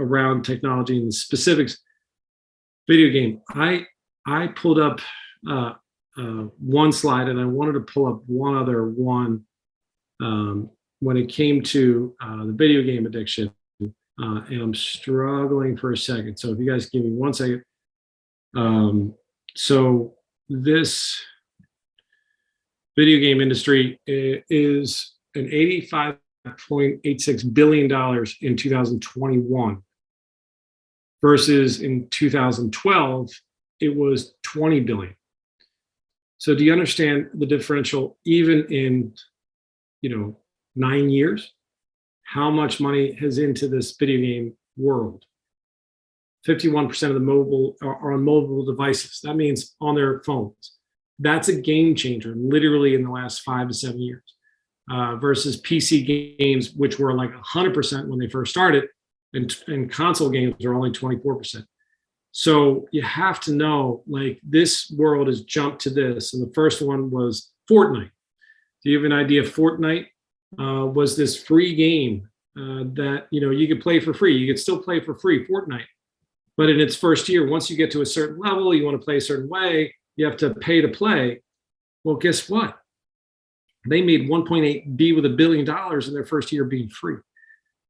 Speaker 2: around technology and the specifics. Video game. I pulled up one slide, and I wanted to pull up one other one when it came to the video game addiction. And I'm struggling for a second. So if you guys give me 1 second. So this video game industry is an $85.86 billion in 2021 versus in 2012, it was 20 billion. So do you understand the differential even in, 9 years? How much money has into this video game world? 51% of the mobile are on mobile devices. That means on their phones. That's a game changer, literally in the last 5 to 7 years, versus PC games, which were like 100% when they first started, and console games are only 24%. So you have to know, like, this world has jumped to this. And the first one was Fortnite. Do you have an idea? Fortnite was this free game that, you could play for free. You could still play for free, Fortnite. But in its first year, once you get to a certain level, you want to play a certain way, you have to pay to play. Well, guess what? They made 1.8 B with $1 billion in their first year being free.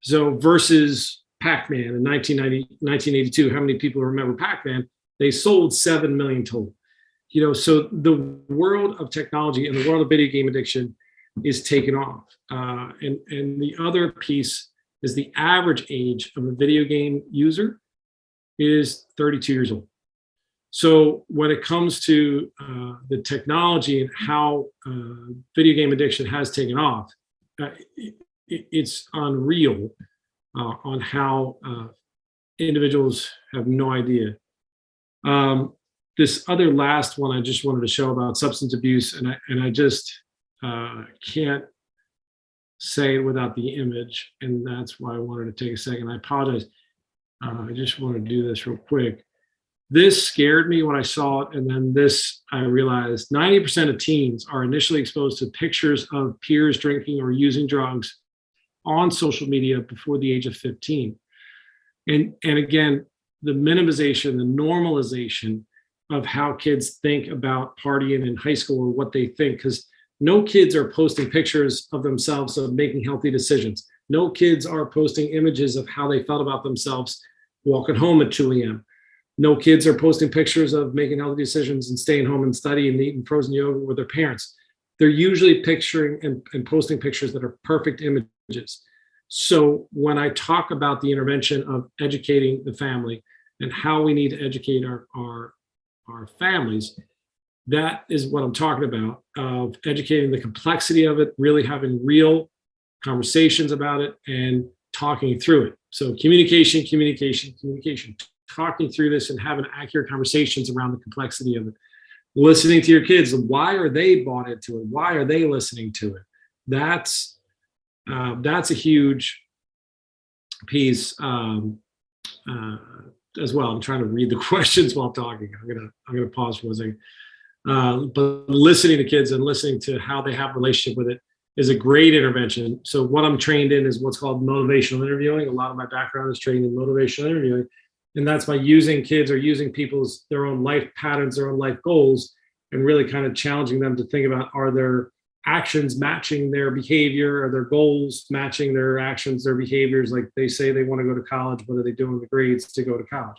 Speaker 2: So versus Pac-Man in 1982, how many people remember Pac-Man? They sold 7 million total. So the world of technology and the world of video game addiction is taking off. And the other piece is the average age of a video game user is 32 years old. So when it comes to the technology and how video game addiction has taken off, it's unreal on how individuals have no idea. This other last one I just wanted to show about substance abuse, and I just can't say it without the image, and that's why I wanted to take a second. I apologize. I just want to do this real quick. This scared me when I saw it, and then this, I realized 90% of teens are initially exposed to pictures of peers drinking or using drugs on social media before the age of 15. And again, the minimization, the normalization of how kids think about partying in high school or what they think, because no kids are posting pictures of themselves of making healthy decisions. No kids are posting images of how they felt about themselves walking home at 2 a.m. No kids are posting pictures of making healthy decisions and staying home and studying and eating frozen yogurt with their parents. They're usually picturing and posting pictures that are perfect images. So when I talk about the intervention of educating the family and how we need to educate our families, that is what I'm talking about, of educating the complexity of it, really having real conversations about it and talking through it. So communication, talking through this and having accurate conversations around the complexity of it. Listening to your kids. Why are they bought into it? Why are they listening to it? That's a huge piece as well. I'm trying to read the questions while talking. I'm gonna pause for a second. But listening to kids and listening to how they have a relationship with it is a great intervention. So what I'm trained in is what's called motivational interviewing. A lot of my background is trained in motivational interviewing. And that's by using kids or using their own life patterns, their own life goals, and really kind of challenging them to think about, are their actions matching their behavior? Are their goals matching their actions, their behaviors? Like they say they want to go to college, what are they doing with the grades to go to college?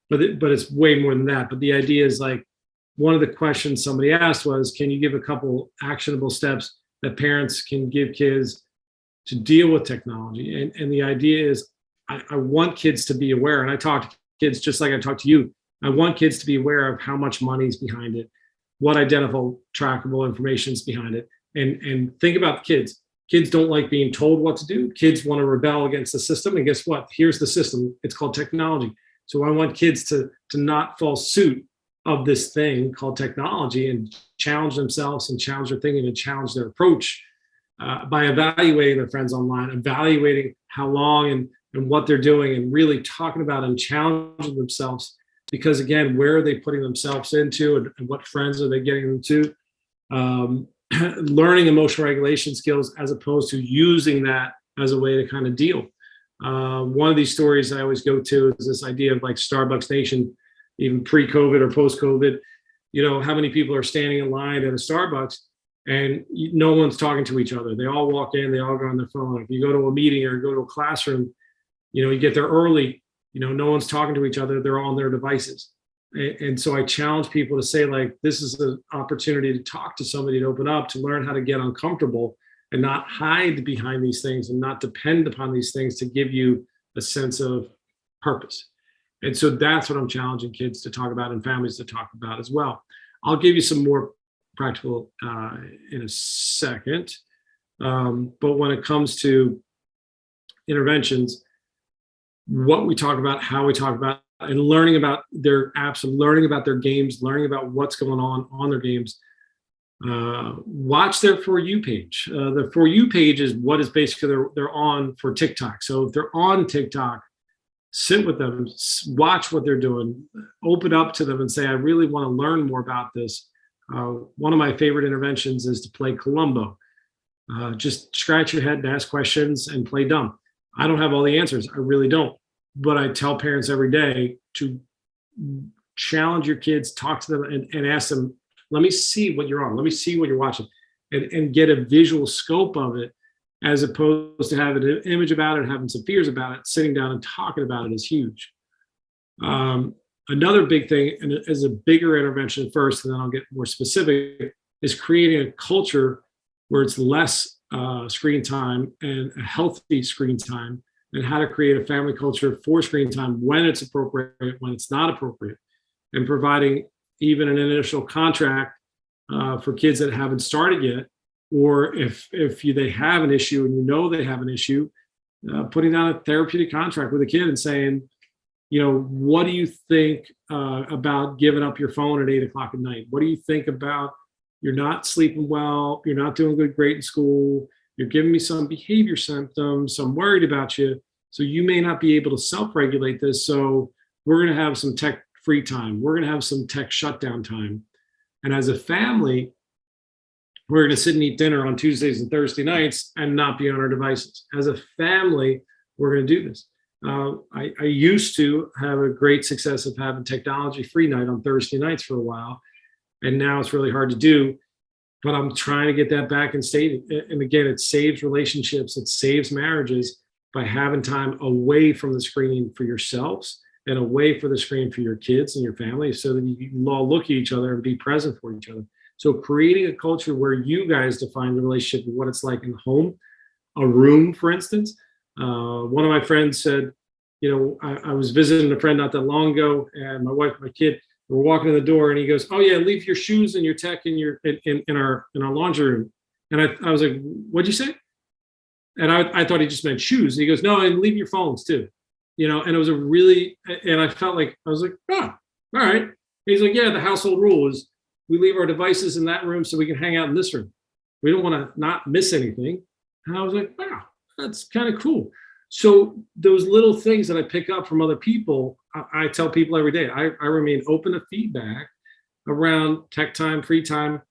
Speaker 2: But it's way more than that. But the idea is, like, one of the questions somebody asked was, can you give a couple actionable steps that parents can give kids to deal with technology? And the idea is, I want kids to be aware, and I talk to kids just like I talk to you. I want kids to be aware of how much money's behind it, what identifiable, trackable information is behind it, and think about the kids. Kids don't like being told what to do. Kids want to rebel against the system, and guess what? Here's the system. It's called technology. So I want kids to not fall suit of this thing called technology and challenge themselves and challenge their thinking and challenge their approach by evaluating their friends online, evaluating how long and what they're doing, and really talking about and challenging themselves because again, where are they putting themselves into, and what friends are they getting them to? Learning emotional regulation skills as opposed to using that as a way to kind of deal. One of these stories I always go to is this idea of like Starbucks Nation, even pre-COVID or post-COVID. How many people are standing in line at a Starbucks and no one's talking to each other? They all walk in, they all go on their phone. If you go to a meeting or go to a classroom, you get there early, no one's talking to each other. They're all on their devices. And so I challenge people to say, like, this is an opportunity to talk to somebody, to open up, to learn how to get uncomfortable and not hide behind these things and not depend upon these things to give you a sense of purpose. And so that's what I'm challenging kids to talk about and families to talk about as well. I'll give you some more practical in a second. But when it comes to interventions, what we talk about, how we talk about, and learning about their apps, and learning about their games, learning about what's going on their games. Watch their For You page. The For You page is what is basically they're on for TikTok. So if they're on TikTok, sit with them, watch what they're doing, open up to them and say, I really want to learn more about this. One of my favorite interventions is to play Columbo. Just scratch your head and ask questions and play dumb. I don't have all the answers. I really don't. But I tell parents every day to challenge your kids, talk to them and ask them, let me see what you're on. Let me see what you're watching and get a visual scope of it, as opposed to having an image about it, having some fears about it. Sitting down and talking about it is huge. Another big thing, and as a bigger intervention first, and then I'll get more specific, is creating a culture where it's less screen time and a healthy screen time, and how to create a family culture for screen time when it's appropriate, when it's not appropriate, and providing even an initial contract for kids that haven't started yet, or if they have an issue and they have an issue, putting down a therapeutic contract with a kid and saying, what do you think about giving up your phone at 8 o'clock at night? What do you think about you're not sleeping well, you're not doing great in school, you're giving me some behavior symptoms, I'm worried about you, so you may not be able to self-regulate this, so we're going to have some tech free time, we're going to have some tech shutdown time. And as a family, we're going to sit and eat dinner on Tuesdays and Thursday nights and not be on our devices. As a family, we're going to do this. I used to have a great success of having technology free night on Thursday nights for a while, and now it's really hard to do. But I'm trying to get that back and stay. And again, it saves relationships, it saves marriages by having time away from the screen for yourselves and away from the screen for your kids and your family, so that you can all look at each other and be present for each other. So creating a culture where you guys define the relationship and what it's like in the home, a room, for instance. One of my friends said, I was visiting a friend not that long ago, and my wife, my kid, we're walking in the door, and he goes, "Oh yeah, leave your shoes and your tech in our laundry room." And I was like, "What'd you say?" And I thought he just meant shoes. And he goes, "No, and leave your phones too." And it was and I felt like, I was like, "Oh, all right." And he's like, "Yeah, the household rule is we leave our devices in that room so we can hang out in this room. We don't want to not miss anything." And I was like, "Wow, that's kind of cool." So those little things that I pick up from other people, I tell people every day, I remain open to feedback around tech time, free time,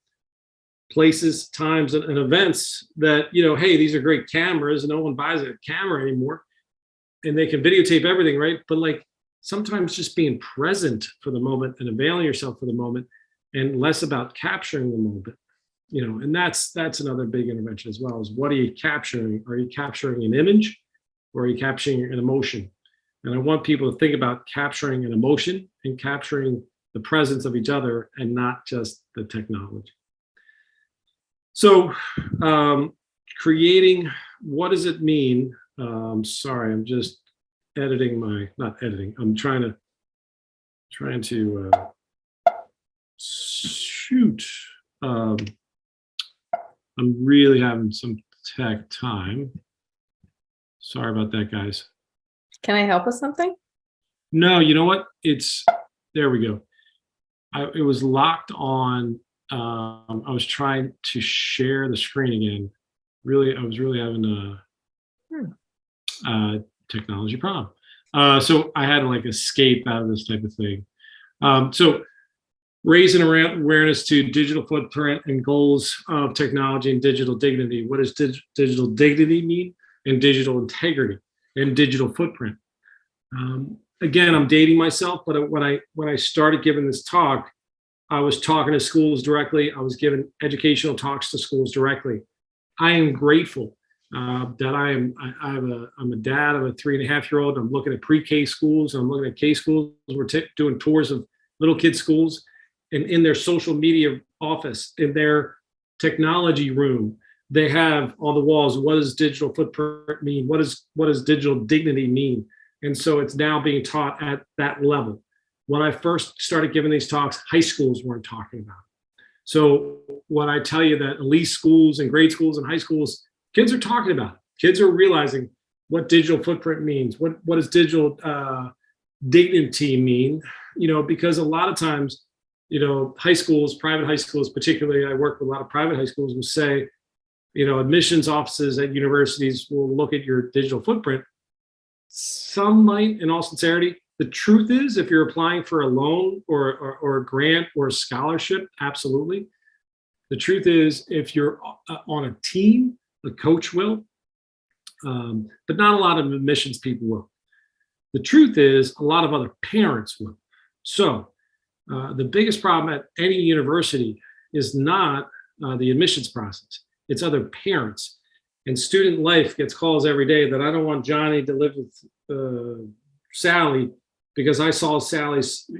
Speaker 2: places, times, and events that, hey, these are great cameras and no one buys a camera anymore and they can videotape everything, right? But like sometimes just being present for the moment and availing yourself for the moment, and less about capturing the moment, and that's another big intervention as well, is what are you capturing? Are you capturing an image, or are you capturing an emotion? And I want people to think about capturing an emotion and capturing the presence of each other and not just the technology. So creating, what does it mean? Sorry, I'm just not editing. I'm trying to shoot. I'm really having some tech time. Sorry about that, guys.
Speaker 1: Can I help with something?
Speaker 2: No, you know what? There we go. It was locked on. I was trying to share the screen again. I was really having a technology problem. So I had to like escape out of this type of thing. So raising awareness to digital footprint and goals of technology and digital dignity. What does digital dignity mean? And digital integrity and digital footprint. Again, I'm dating myself, but when I started giving this talk, I was talking to schools directly. I was giving educational talks to schools directly. I am grateful that I'm a dad of a 3.5-year-old. I'm looking at pre-K schools. I'm looking at K schools. We're doing tours of little kids' schools, and in their social media office, in their technology room, they have on the walls, what does digital footprint mean? What does digital dignity mean? And so it's now being taught at that level. When I first started giving these talks, high schools weren't talking about it. So when I tell you that elite schools and grade schools and high schools, kids are talking about it. Kids are realizing what digital footprint means. What does digital dignity mean? Because a lot of times, high schools, private high schools, particularly, I work with a lot of private high schools, will say, admissions offices at universities will look at your digital footprint. Some might, in all sincerity. The truth is, if you're applying for a loan or a grant or a scholarship, absolutely. The truth is, if you're on a team, the coach will, but not a lot of admissions people will. The truth is, a lot of other parents will. So the biggest problem at any university is not the admissions process. It's other parents. And student life gets calls every day that I don't want Johnny to live with Sally because I saw Sally's,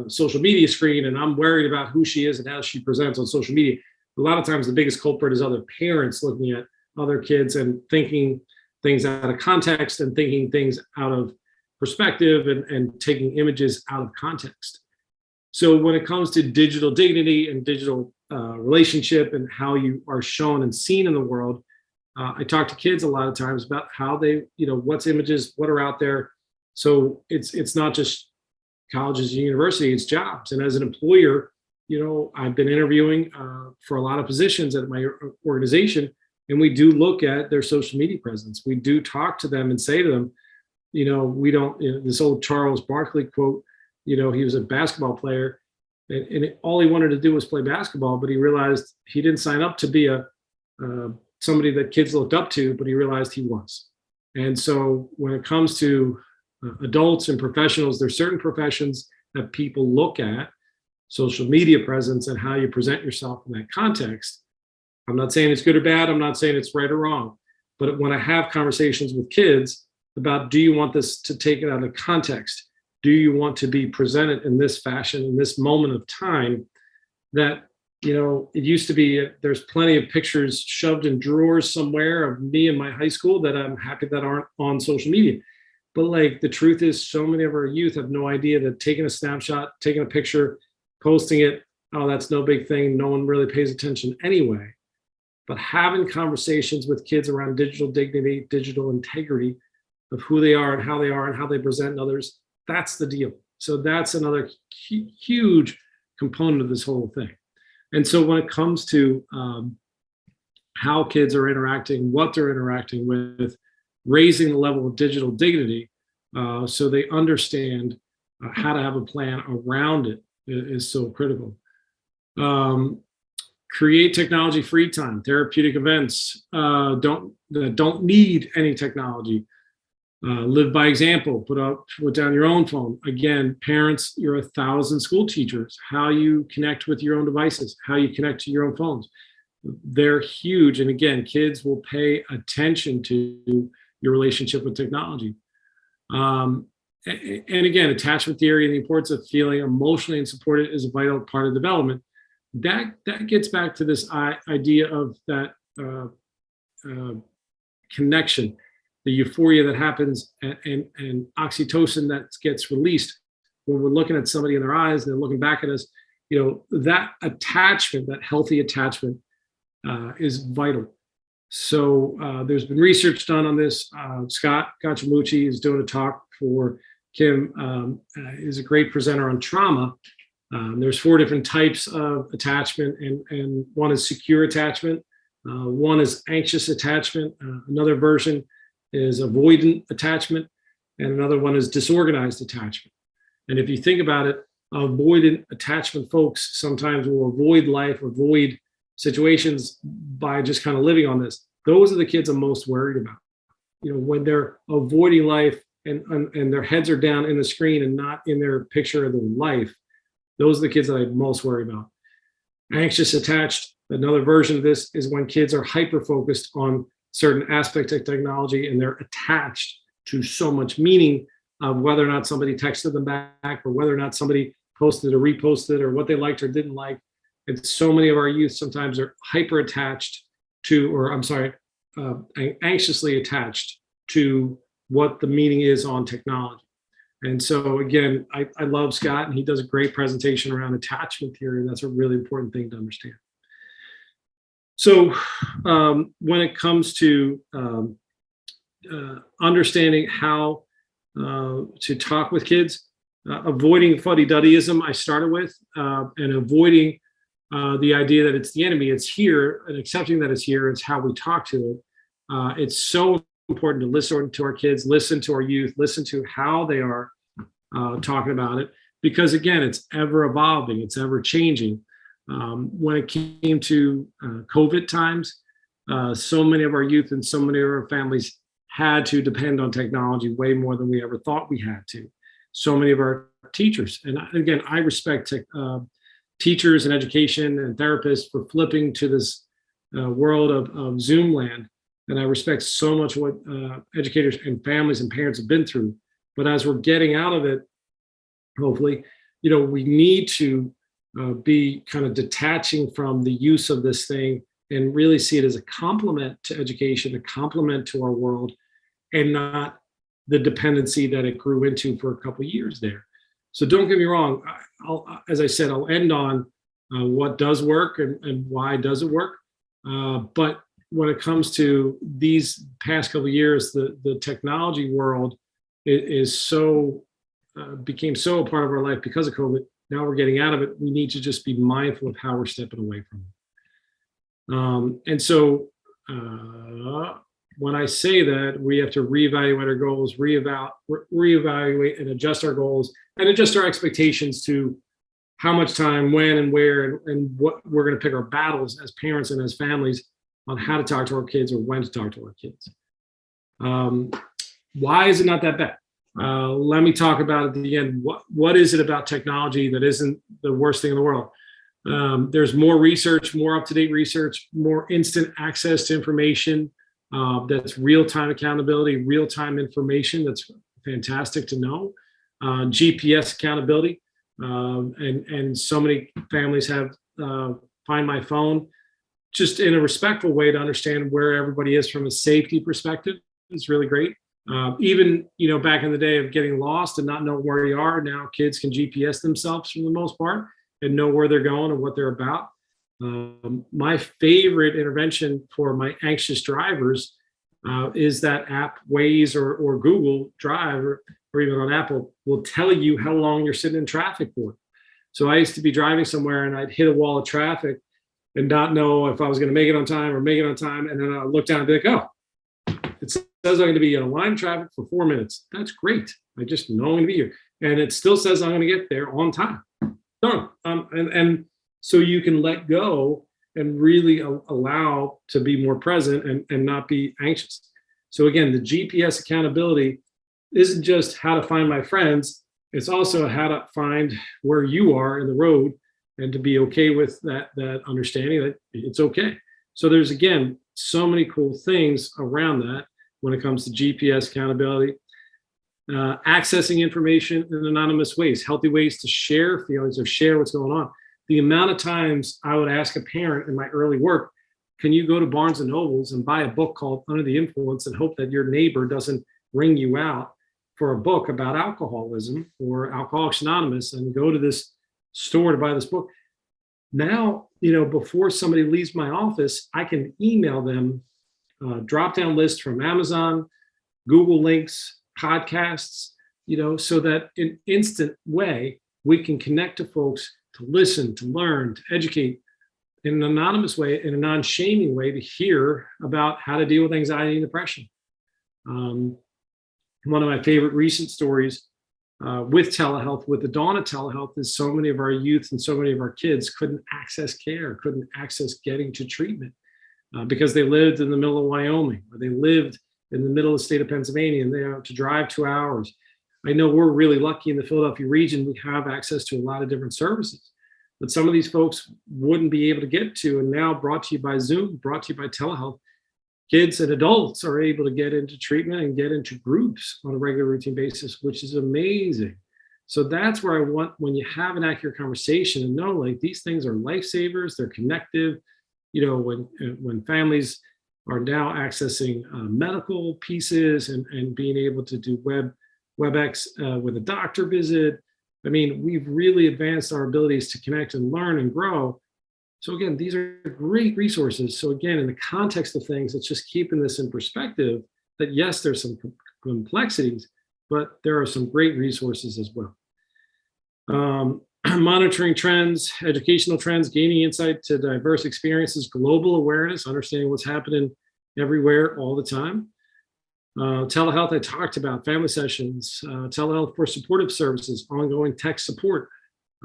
Speaker 2: social media screen, and I'm worried about who she is and how she presents on social media. A lot of times the biggest culprit is other parents looking at other kids and thinking things out of context and thinking things out of perspective and taking images out of context. So when it comes to digital dignity and digital relationship and how you are shown and seen in the world, I talk to kids a lot of times about how they, what's images, what are out there. So it's not just colleges and university, it's jobs. And as an employer, I've been interviewing for a lot of positions at my organization, and we do look at their social media presence. We do talk to them and say to them, we don't, this old Charles Barkley quote, he was a basketball player and all he wanted to do was play basketball, but he realized he didn't sign up to be somebody that kids looked up to, but he realized he was. And so when it comes to adults and professionals, there's certain professions that people look at, social media presence and how you present yourself in that context. I'm not saying it's good or bad. I'm not saying it's right or wrong. But when I have conversations with kids about, do you want this to take it out of context? Do you want to be presented in this fashion, in this moment of time that, it used to be, there's plenty of pictures shoved in drawers somewhere of me in my high school that I'm happy that aren't on social media. But the truth is, so many of our youth have no idea that taking a snapshot, taking a picture, posting it, oh, that's no big thing. No one really pays attention anyway. But having conversations with kids around digital dignity, digital integrity of who they are and how they present others, that's the deal. So that's another huge component of this whole thing. And so when it comes to how kids are interacting, what they're interacting with, raising the level of digital dignity so they understand how to have a plan around it is so critical. Create technology free time, therapeutic events that don't need any technology. Live by example, put down your own phone. Again, parents, you're 1,000 school teachers. How you connect with your own devices, how you connect to your own phones. They're huge. And again, kids will pay attention to your relationship with technology. And again, attachment theory and the importance of feeling emotionally and supported is a vital part of development. That gets back to this idea of that connection, the euphoria that happens and oxytocin that gets released when we're looking at somebody in their eyes and they're looking back at us. That attachment, that healthy attachment is vital. So there's been research done on this. Scott Gacciamucci is doing a talk for Kim, is a great presenter on trauma. There's 4 different types of attachment, and one is secure attachment. One is anxious attachment. Another version is avoidant attachment, and another one is disorganized attachment. And if you think about it, avoidant attachment folks sometimes will avoid life, avoid situations by just kind of living on this. Those are the kids I'm most worried about. When they're avoiding life and their heads are down in the screen and not in their picture of their life, those are the kids that I most worry about. Anxious attached, another version of this is when kids are hyper focused on certain aspects of technology and they're attached to so much meaning of whether or not somebody texted them back or whether or not somebody posted or reposted or what they liked or didn't like. And so many of our youth sometimes are hyper attached to, or I'm sorry, anxiously attached to what the meaning is on technology. And so again, I love Scott, and he does a great presentation around attachment theory, and that's a really important thing to understand. So when it comes to understanding how to talk with kids, avoiding fuddy-duddyism I started with, and avoiding the idea that it's the enemy, it's here, and accepting that it's here, it's how we talk to it. It's so important to listen to our kids, listen to our youth, listen to how they are talking about it, because again, it's ever evolving, it's ever changing. When it came to COVID times, so many of our youth and so many of our families had to depend on technology way more than we ever thought we had to. So many of our teachers, and again, I respect teachers and education and therapists for flipping to this world of Zoom land. And I respect so much what educators and families and parents have been through. But as we're getting out of it, hopefully, we need to be kind of detaching from the use of this thing and really see it as a complement to education, a complement to our world, and not the dependency that it grew into for a couple of years there. So don't get me wrong. As I said, I'll end on what does work and why does it work. But when it comes to these past couple of years, the technology world is so became so a part of our life because of COVID. Now we're getting out of it. We need to just be mindful of how we're stepping away from it. And so when I say that, we have to reevaluate our goals, reevaluate and adjust our goals, and adjust our expectations to how much time, when, and where, and what we're going to pick our battles as parents and as families on how to talk to our kids or when to talk to our kids. Why is it not that bad? Let me talk about at the end. What is it about technology that isn't the worst thing in the world? There's more research, more up-to-date research, more instant access to information. That's real-time accountability, real-time information. That's fantastic to know. GPS accountability, and so many families have Find My Phone, just in a respectful way to understand where everybody is from a safety perspective. It's really great. Even back in the day of getting lost and not knowing where you are, now kids can GPS themselves for the most part and know where they're going and what they're about. My favorite intervention for my anxious drivers is that app Waze or Google Drive or even on Apple will tell you how long you're sitting in traffic for. So I used to be driving somewhere and I'd hit a wall of traffic and not know if I was going to make it on time or make it on time. And then I'll look down and be like, oh, it says I'm going to be in a line of traffic for 4 minutes. That's great. I just know I'm going to be here. And it still says I'm going to get there on time. Done. And so you can let go and really allow to be more present and not be anxious. So again, the GPS accountability isn't just how to find my friends. It's also how to find where you are in the road and to be okay with that understanding that it's okay. So there's, again, so many cool things around that when it comes to GPS accountability. Accessing information in anonymous ways, healthy ways to share feelings or share what's going on. The amount of times I would ask a parent in my early work, can you go to Barnes and Nobles and buy a book called Under the Influence and hope that your neighbor doesn't ring you out for a book about alcoholism or Alcoholics Anonymous, and go to this store to buy this book? Now, before somebody leaves my office, I can email them drop-down list from Amazon, Google links, podcasts, so that in instant way, we can connect to folks to listen, to learn, to educate in an anonymous way, in a non-shaming way, to hear about how to deal with anxiety and depression. One of my favorite recent stories with telehealth, with the dawn of telehealth, is so many of our youth and so many of our kids couldn't access care, couldn't access getting to treatment because they lived in the middle of Wyoming, or they lived in the middle of the state of Pennsylvania, and they have to drive 2 hours. I know we're really lucky in the Philadelphia region. We have access to a lot of different services, but some of these folks wouldn't be able to get to. And now, brought to you by Zoom, brought to you by telehealth, kids and adults are able to get into treatment and get into groups on a regular routine basis, which is amazing. So that's where I want, when you have an accurate conversation, and know like these things are lifesavers, they're connective. You know, when families are now accessing medical pieces and being able to do WebEx with a doctor visit. I mean, we've really advanced our abilities to connect and learn and grow. So again, these are great resources. So again, in the context of things, it's just keeping this in perspective that yes, there's some complexities, but there are some great resources as well. Monitoring trends, educational trends, gaining insight to diverse experiences, global awareness, understanding what's happening everywhere all the time. Telehealth, I talked about, family sessions, telehealth for supportive services, ongoing tech support,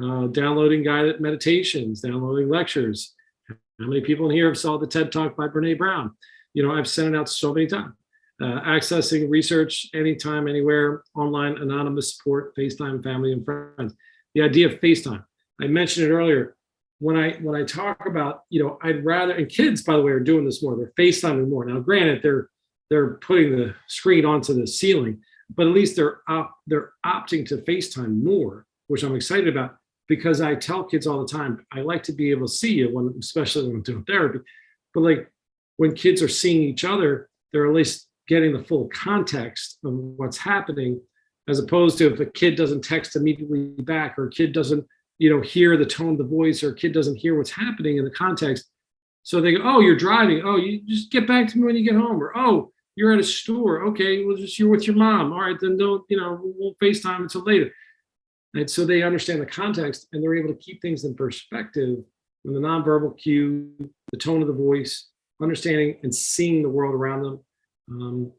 Speaker 2: downloading guided meditations, downloading lectures. How many people in here have saw the TED Talk by Brene Brown? You know, I've sent it out so many times. Accessing research anytime, anywhere, online, anonymous support, FaceTime, family and friends. The idea of FaceTime, I mentioned it earlier. When I talk about, you know, I'd rather, and kids, by the way, are doing this more. They're FaceTiming more. Now, granted, they're putting the screen onto the ceiling, but at least they're opting to FaceTime more, which I'm excited about, because I tell kids all the time, I like to be able to see you, especially when I'm doing therapy. But like when kids are seeing each other, they're at least getting the full context of what's happening, as opposed to if a kid doesn't text immediately back, or a kid doesn't, you know, hear the tone of the voice, or a kid doesn't hear what's happening in the context. So they go, oh, you're driving. Oh, you just get back to me when you get home. Or, oh, you're at a store. Okay, well, just you're with your mom. All right, then don't, you know, we'll FaceTime until later. And so they understand the context, and they're able to keep things in perspective from the nonverbal cue, the tone of the voice, understanding and seeing the world around them.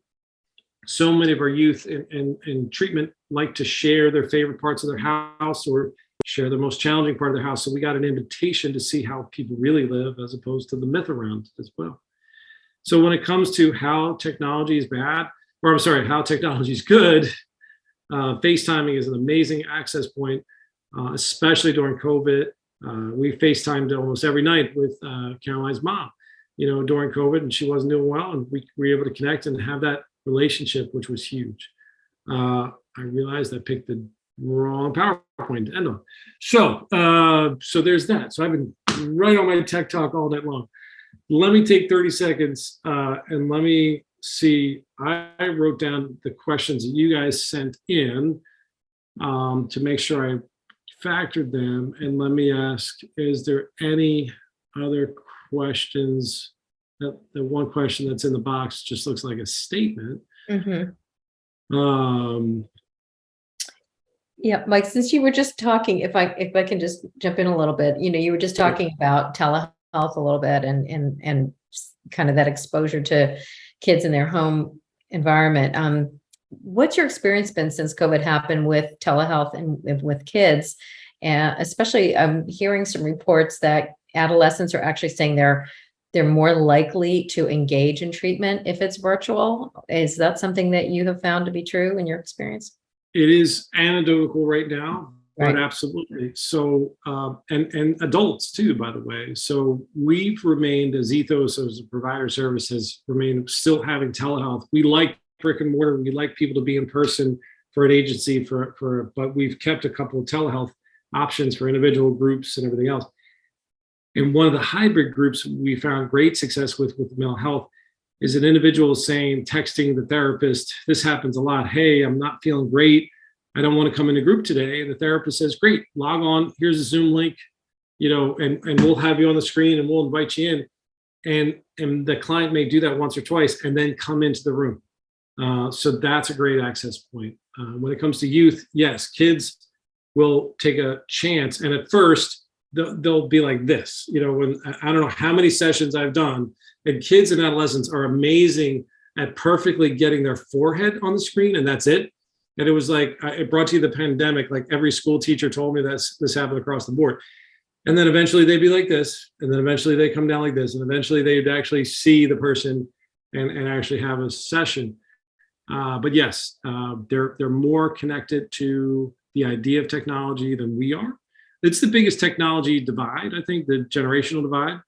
Speaker 2: So many of our youth in treatment like to share their favorite parts of their house, or share the most challenging part of their house. So we got an invitation to see how people really live, as opposed to the myth around it as well. So when it comes to how technology is bad, or I'm sorry, how technology is good, FaceTiming is an amazing access point, especially during COVID. We FaceTimed almost every night with Caroline's mom, you know, during COVID, and she wasn't doing well, and we were able to connect and have that relationship, which was huge. I realized I picked the wrong PowerPoint to end on. So there's that. So I've been right on my tech talk all night long. Let me take 30 seconds and let me see. I wrote down the questions that you guys sent in to make sure I factored them. And let me ask, is there any other questions? The one question that's in the box just looks like a statement.
Speaker 1: Mm-hmm. Yeah, Mike, since you were just talking, if I can just jump in a little bit, you know, you were just talking about telehealth a little bit and kind of that exposure to kids in their home environment. What's your experience been since COVID happened with telehealth and with kids? And especially I'm hearing some reports that adolescents are actually saying they're more likely to engage in treatment if it's virtual. Is that something that you have found to be true in your experience?
Speaker 2: It is anecdotal right now,
Speaker 1: Right.
Speaker 2: but absolutely. So, and adults too, by the way. So we've remained, as Ethos as a provider service has remained still having telehealth. We like brick and mortar. We like people to be in person for an agency but we've kept a couple of telehealth options for individual groups and everything else. And one of the hybrid groups we found great success with mental health is an individual texting the therapist. This happens a lot. Hey, I'm not feeling great. I don't want to come in a group today. And the therapist says, great, log on. Here's a Zoom link, you know, and we'll have you on the screen and we'll invite you in. And the client may do that once or twice and then come into the room. So that's a great access point. When it comes to youth, yes, kids will take a chance. And at first, they'll be like this, you know, when I don't know how many sessions I've done, and kids and adolescents are amazing at perfectly getting their forehead on the screen, and that's it. And it was like, it brought you the pandemic, like every school teacher told me that this happened across the board. And then eventually they'd be like this, and then eventually they come down like this, and eventually they'd actually see the person and actually have a session. But yes, they're more connected to the idea of technology than we are. It's the biggest technology divide, I think, the generational divide.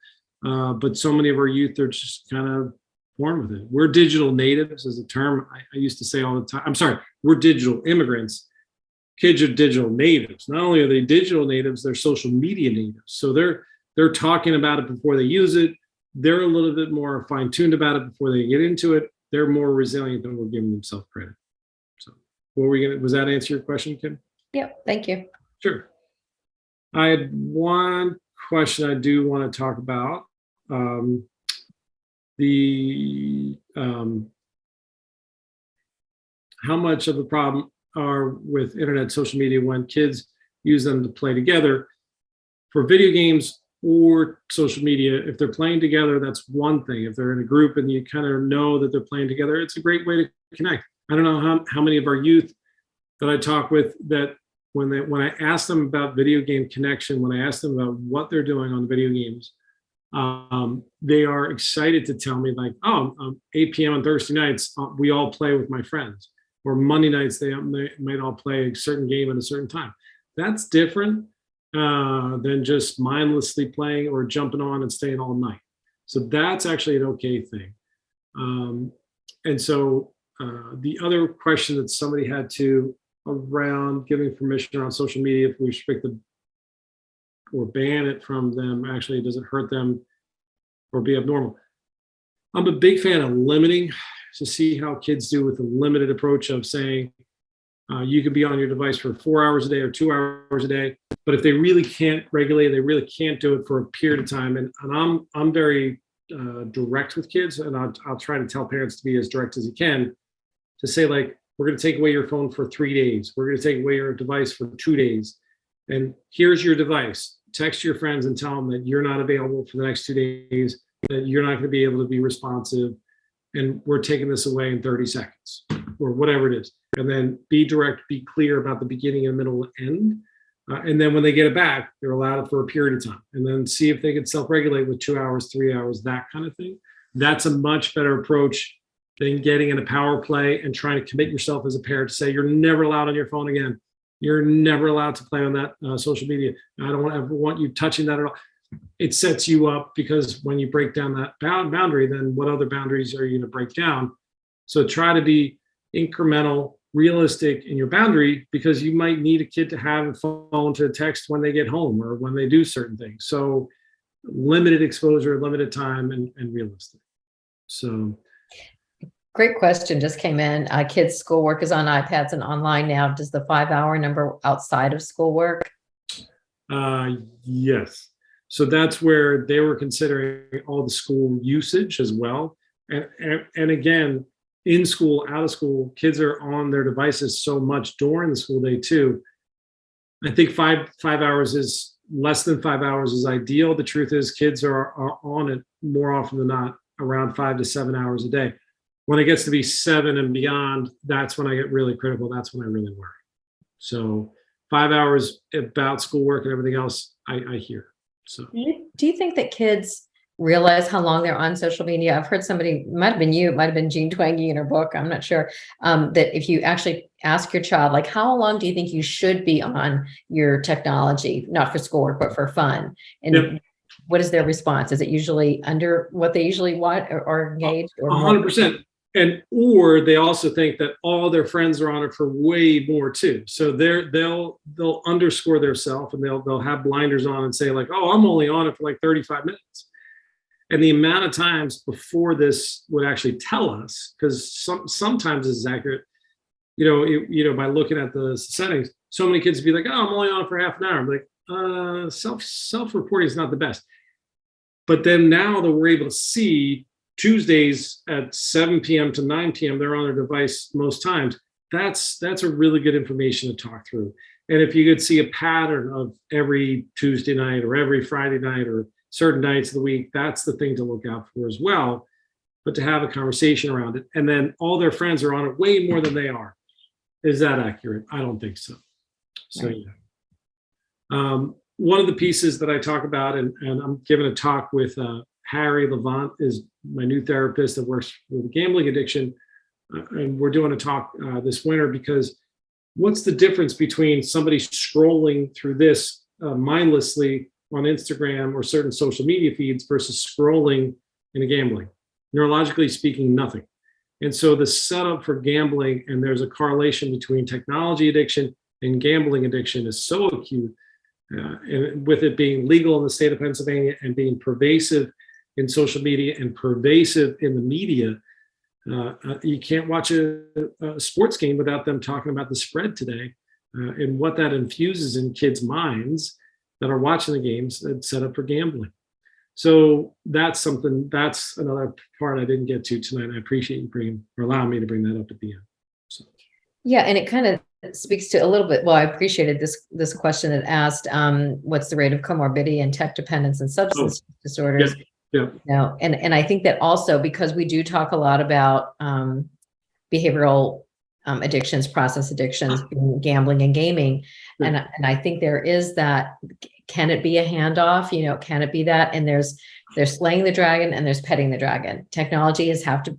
Speaker 2: But so many of our youth are just kind of born with it. We're digital natives is a term I used to say all the time. I'm sorry, we're digital immigrants. Kids are digital natives. Not only are they digital natives, they're social media natives. So they're talking about it before they use it. They're a little bit more fine-tuned about it before they get into it. They're more resilient than we're giving themselves credit. So was that answer your question, Kim?
Speaker 1: Yep, thank you.
Speaker 2: Sure. I had one question I do want to talk about. How much of a problem are with internet social media when kids use them to play together for video games or social media? If they're playing together, that's one thing. If they're in a group and you kind of know that they're playing together, it's a great way to connect. I don't know how many of our youth that I talk with that when I ask them about video game connection, when I ask them about what they're doing on the video games, they are excited to tell me like, 8 p.m. on Thursday nights, we all play with my friends. Or Monday nights, they might all play a certain game at a certain time. That's different than just mindlessly playing or jumping on and staying all night. So that's actually an okay thing. And so the other question that somebody had to around giving permission around social media, if we restrict it or ban it from them, actually does it hurt them or be abnormal? I'm a big fan of limiting to see how kids do with a limited approach of saying you could be on your device for 4 hours a day or 2 hours a day, but if they really can't regulate, they really can't do it for a period of time. And I'm very direct with kids, and I'll try to tell parents to be as direct as you can to say like, we're going to take away your phone for 3 days. We're going to take away your device for 2 days. And here's your device. Text your friends and tell them that you're not available for the next 2 days, that you're not going to be able to be responsive. And we're taking this away in 30 seconds or whatever it is. And then be direct, be clear about the beginning and middle and end. And then when they get it back, they're allowed it for a period of time. And then see if they can self-regulate with 2 hours, 3 hours, that kind of thing. That's a much better approach than getting in a power play and trying to commit yourself as a parent to say, you're never allowed on your phone again. You're never allowed to play on that social media. I don't ever want you touching that at all. It sets you up because when you break down that boundary, then what other boundaries are you going to break down? So try to be incremental, realistic in your boundary, because you might need a kid to have a phone to text when they get home or when they do certain things. So limited exposure, limited time, and realistic. So.
Speaker 1: Great question just came in. Kids' schoolwork is on iPads and online now. Does the 5-hour number outside of schoolwork?
Speaker 2: Yes. So that's where they were considering all the school usage as well. And again, in school, out of school, kids are on their devices so much during the school day too. I think five hours is less than 5 hours is ideal. The truth is kids are on it more often than not, around 5 to 7 hours a day. When it gets to be 7 and beyond, that's when I get really critical. That's when I really worry. So 5 hours about schoolwork and everything else, I hear. So
Speaker 1: do you think that kids realize how long they're on social media? I've heard somebody, might have been you, it might have been Jean Twenge in her book, I'm not sure, that if you actually ask your child, like, how long do you think you should be on your technology, not for schoolwork, but for fun? And yep. What is their response? Is it usually under what they usually want or engaged? Or
Speaker 2: 100%. Or they also think that all their friends are on it for way more too. So they'll underscore their self and they'll have blinders on and say like, oh, I'm only on it for like 35 minutes. And the amount of times before this would actually tell us, because sometimes this is accurate, by looking at the settings, so many kids would be like, oh, I'm only on it for half an hour. I'm like, self-reporting is not the best. But then now that we're able to see Tuesdays at 7 p.m. to 9 p.m., they're on their device most times. That's a really good information to talk through. And if you could see a pattern of every Tuesday night or every Friday night or certain nights of the week, that's the thing to look out for as well. But to have a conversation around it. And then all their friends are on it way more than they are. Is that accurate? I don't think so. So,
Speaker 1: Right.
Speaker 2: yeah. One of the pieces that I talk about, and I'm giving a talk with Harry Levant, is my new therapist that works with gambling addiction. And we're doing a talk this winter because what's the difference between somebody scrolling through this mindlessly on Instagram or certain social media feeds versus scrolling in a gambling? Neurologically speaking, nothing. And so the setup for gambling, and there's a correlation between technology addiction and gambling addiction, is so acute. And with it being legal in the state of Pennsylvania and being pervasive in social media and pervasive in the media, you can't watch a sports game without them talking about the spread today and what that infuses in kids' minds that are watching the games that's set up for gambling. So that's another part I didn't get to tonight. I appreciate you allowing me to bring that up at the end. So.
Speaker 1: Yeah, and it kind of speaks to a little bit. Well, I appreciated this question that asked, what's the rate of comorbidity and tech dependence and substance disorders?
Speaker 2: Yeah.
Speaker 1: No, and I think that also because we do talk a lot about behavioral addictions, process addictions, gambling and gaming, and I think there is that. Can it be a handoff? Can it be that? And there's slaying the dragon and there's petting the dragon. Technology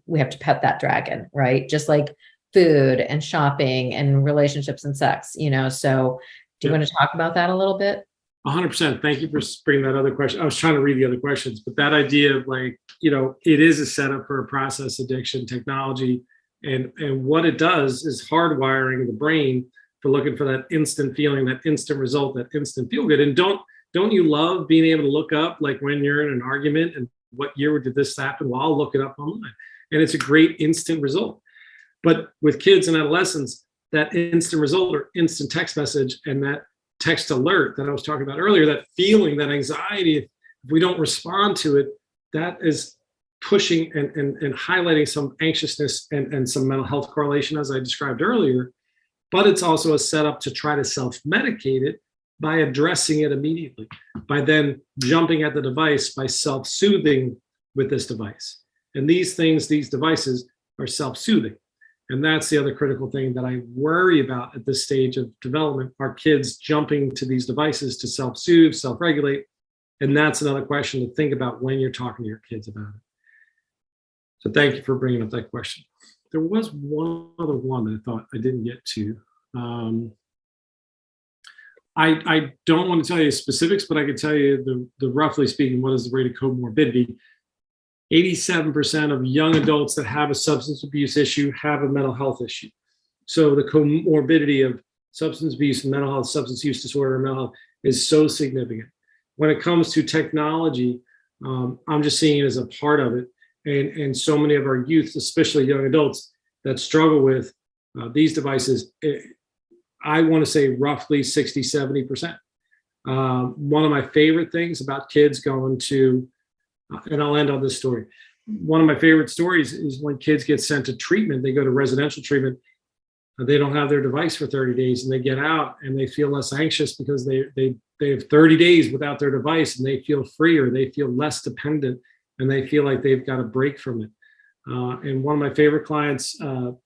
Speaker 1: we have to pet that dragon, right? Just like food and shopping and relationships and sex. So do you want to talk about that a little bit?
Speaker 2: 100%. Thank you for bringing that other question. I was trying to read the other questions, but that idea of it is a setup for a process addiction technology. And what it does is hardwiring the brain for looking for that instant feeling, that instant result, that instant feel good. And don't you love being able to look up, like when you're in an argument and what year did this happen? Well, I'll look it up online. And it's a great instant result. But with kids and adolescents, that instant result or instant text message and that text alert that I was talking about earlier, that feeling, that anxiety, if we don't respond to it, that is pushing and highlighting some anxiousness and some mental health correlation, as I described earlier. But it's also a setup to try to self-medicate it by addressing it immediately, by then jumping at the device, by self-soothing with this device. And these devices are self-soothing. And that's the other critical thing that I worry about at this stage of development, are kids jumping to these devices to self-soothe, self-regulate. And that's another question to think about when you're talking to your kids about it. So thank you for bringing up that question. There was one other one that I thought I didn't get to. I don't want to tell you specifics, but I can tell you the roughly speaking, what is the rate of comorbidity? 87% of young adults that have a substance abuse issue have a mental health issue. So the comorbidity of substance abuse and mental health, substance use disorder and mental health is so significant. When it comes to technology, I'm just seeing it as a part of it. And so many of our youth, especially young adults that struggle with these devices, I want to say roughly 60, 70%. One of my favorite things about kids going to, and I'll end on this story. One of my favorite stories is when kids get sent to treatment, they go to residential treatment, they don't have their device for 30 days and they get out and they feel less anxious because they have 30 days without their device and they feel freer, they feel less dependent, and they feel like they've got a break from it. And one of my favorite clients,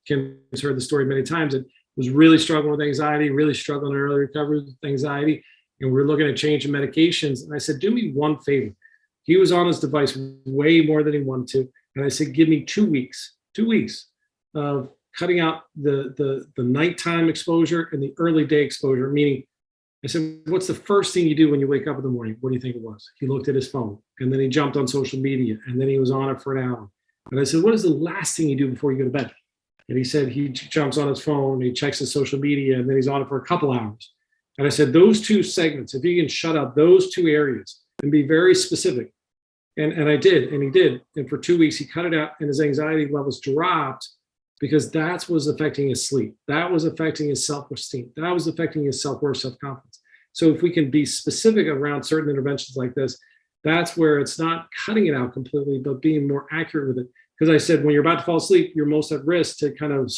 Speaker 2: Kim has heard the story many times, it was really struggling with anxiety, really struggling in early recovery with anxiety. And we were looking at changing medications. And I said, do me one favor. He was on his device way more than he wanted to. And I said, give me 2 weeks of cutting out the nighttime exposure and the early day exposure. Meaning, I said, what's the first thing you do when you wake up in the morning? What do you think it was? He looked at his phone and then he jumped on social media and then he was on it for an hour. And I said, what is the last thing you do before you go to bed? And he said he jumps on his phone, he checks his social media, and then he's on it for a couple hours. And I said, those two segments, if you can shut out those two areas and be very specific. And I did, and he did. And for 2 weeks, he cut it out and his anxiety levels dropped because that was affecting his sleep. That was affecting his self-esteem. That was affecting his self-worth, self-confidence. So if we can be specific around certain interventions like this, that's where it's not cutting it out completely, but being more accurate with it. Because I said, when you're about to fall asleep, you're most at risk to kind of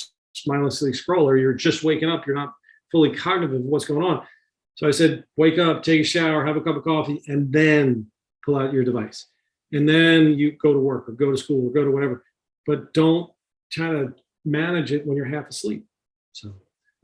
Speaker 2: mindlessly scroll, or you're just waking up, you're not fully cognitive of what's going on. So I said, wake up, take a shower, have a cup of coffee, and then pull out your device. And then you go to work or go to school or go to whatever. But don't try to manage it when you're half asleep. So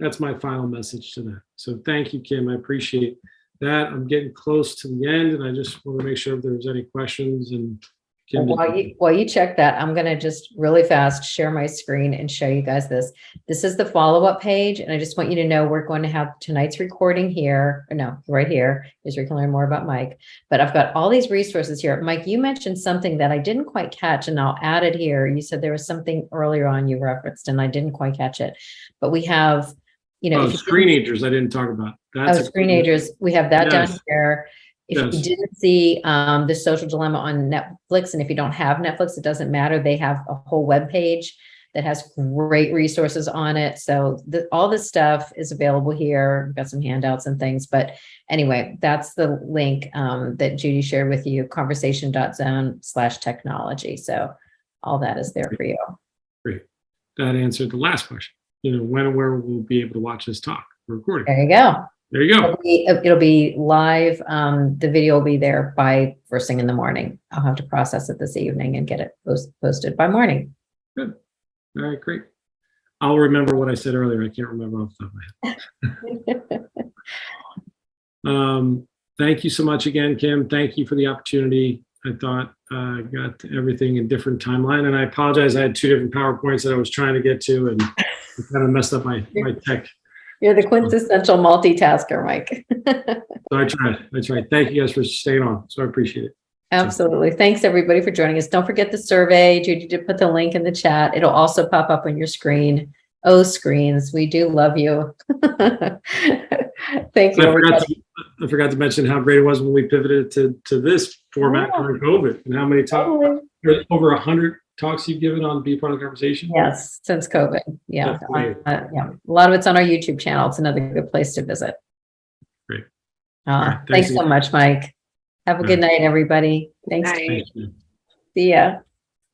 Speaker 2: that's my final message to that. So thank you, Kim. I appreciate that. I'm getting close to the end, and I just want to make sure if there's any questions. And Kim,
Speaker 1: While you check that, I'm going to just really fast share my screen and show you guys this. This is the follow-up page. And I just want you to know we're going to have tonight's recording here. Or no, right here is where you can learn more about Mike. But I've got all these resources here. Mike, you mentioned something that I didn't quite catch, and I'll add it here. You said there was something earlier on you referenced, and I didn't quite catch it. But we have,
Speaker 2: screenagers I didn't talk about. That's
Speaker 1: screenagers. We have that down
Speaker 2: Yes.
Speaker 1: here. If
Speaker 2: Yes.
Speaker 1: you didn't see The Social Dilemma on Netflix, and if you don't have Netflix, it doesn't matter. They have a whole web page that has great resources on it. So all this stuff is available here. We've got some handouts and things. But anyway, that's the link that Judy shared with you, conversation.zone/technology. So all that is there for you.
Speaker 2: Great. That answered the last question. When and where we'll be able to watch this talk recording.
Speaker 1: There you go.
Speaker 2: There you go.
Speaker 1: It'll be live. The video will be there by first thing in the morning. I'll have to process it this evening and get it posted by morning.
Speaker 2: Good. All right, great. I'll remember what I said earlier. I can't remember off the top of my head. Thank you so much again, Kim. Thank you for the opportunity. I thought I got everything in different timeline, and I apologize. I had 2 different PowerPoints that I was trying to get to, and it kind of messed up my tech.
Speaker 1: You're the quintessential multitasker, Mike.
Speaker 2: So I tried. Thank you guys for staying on. So I appreciate it.
Speaker 1: Absolutely. Thanks everybody for joining us. Don't forget the survey. Judy did put the link in the chat. It'll also pop up on your screen. Oh, screens. We do love you. Thank you.
Speaker 2: I forgot to mention how great it was when we pivoted to this format during COVID, and how many talks, over 100 talks you've given on Be Part of the Conversation.
Speaker 1: Yes, since COVID. Yeah. A lot of it's on our YouTube channel. It's another good place to visit.
Speaker 2: Great.
Speaker 1: Right, thanks so much, Mike. Have a good night, everybody. Thanks.
Speaker 2: Thank you.
Speaker 1: See ya.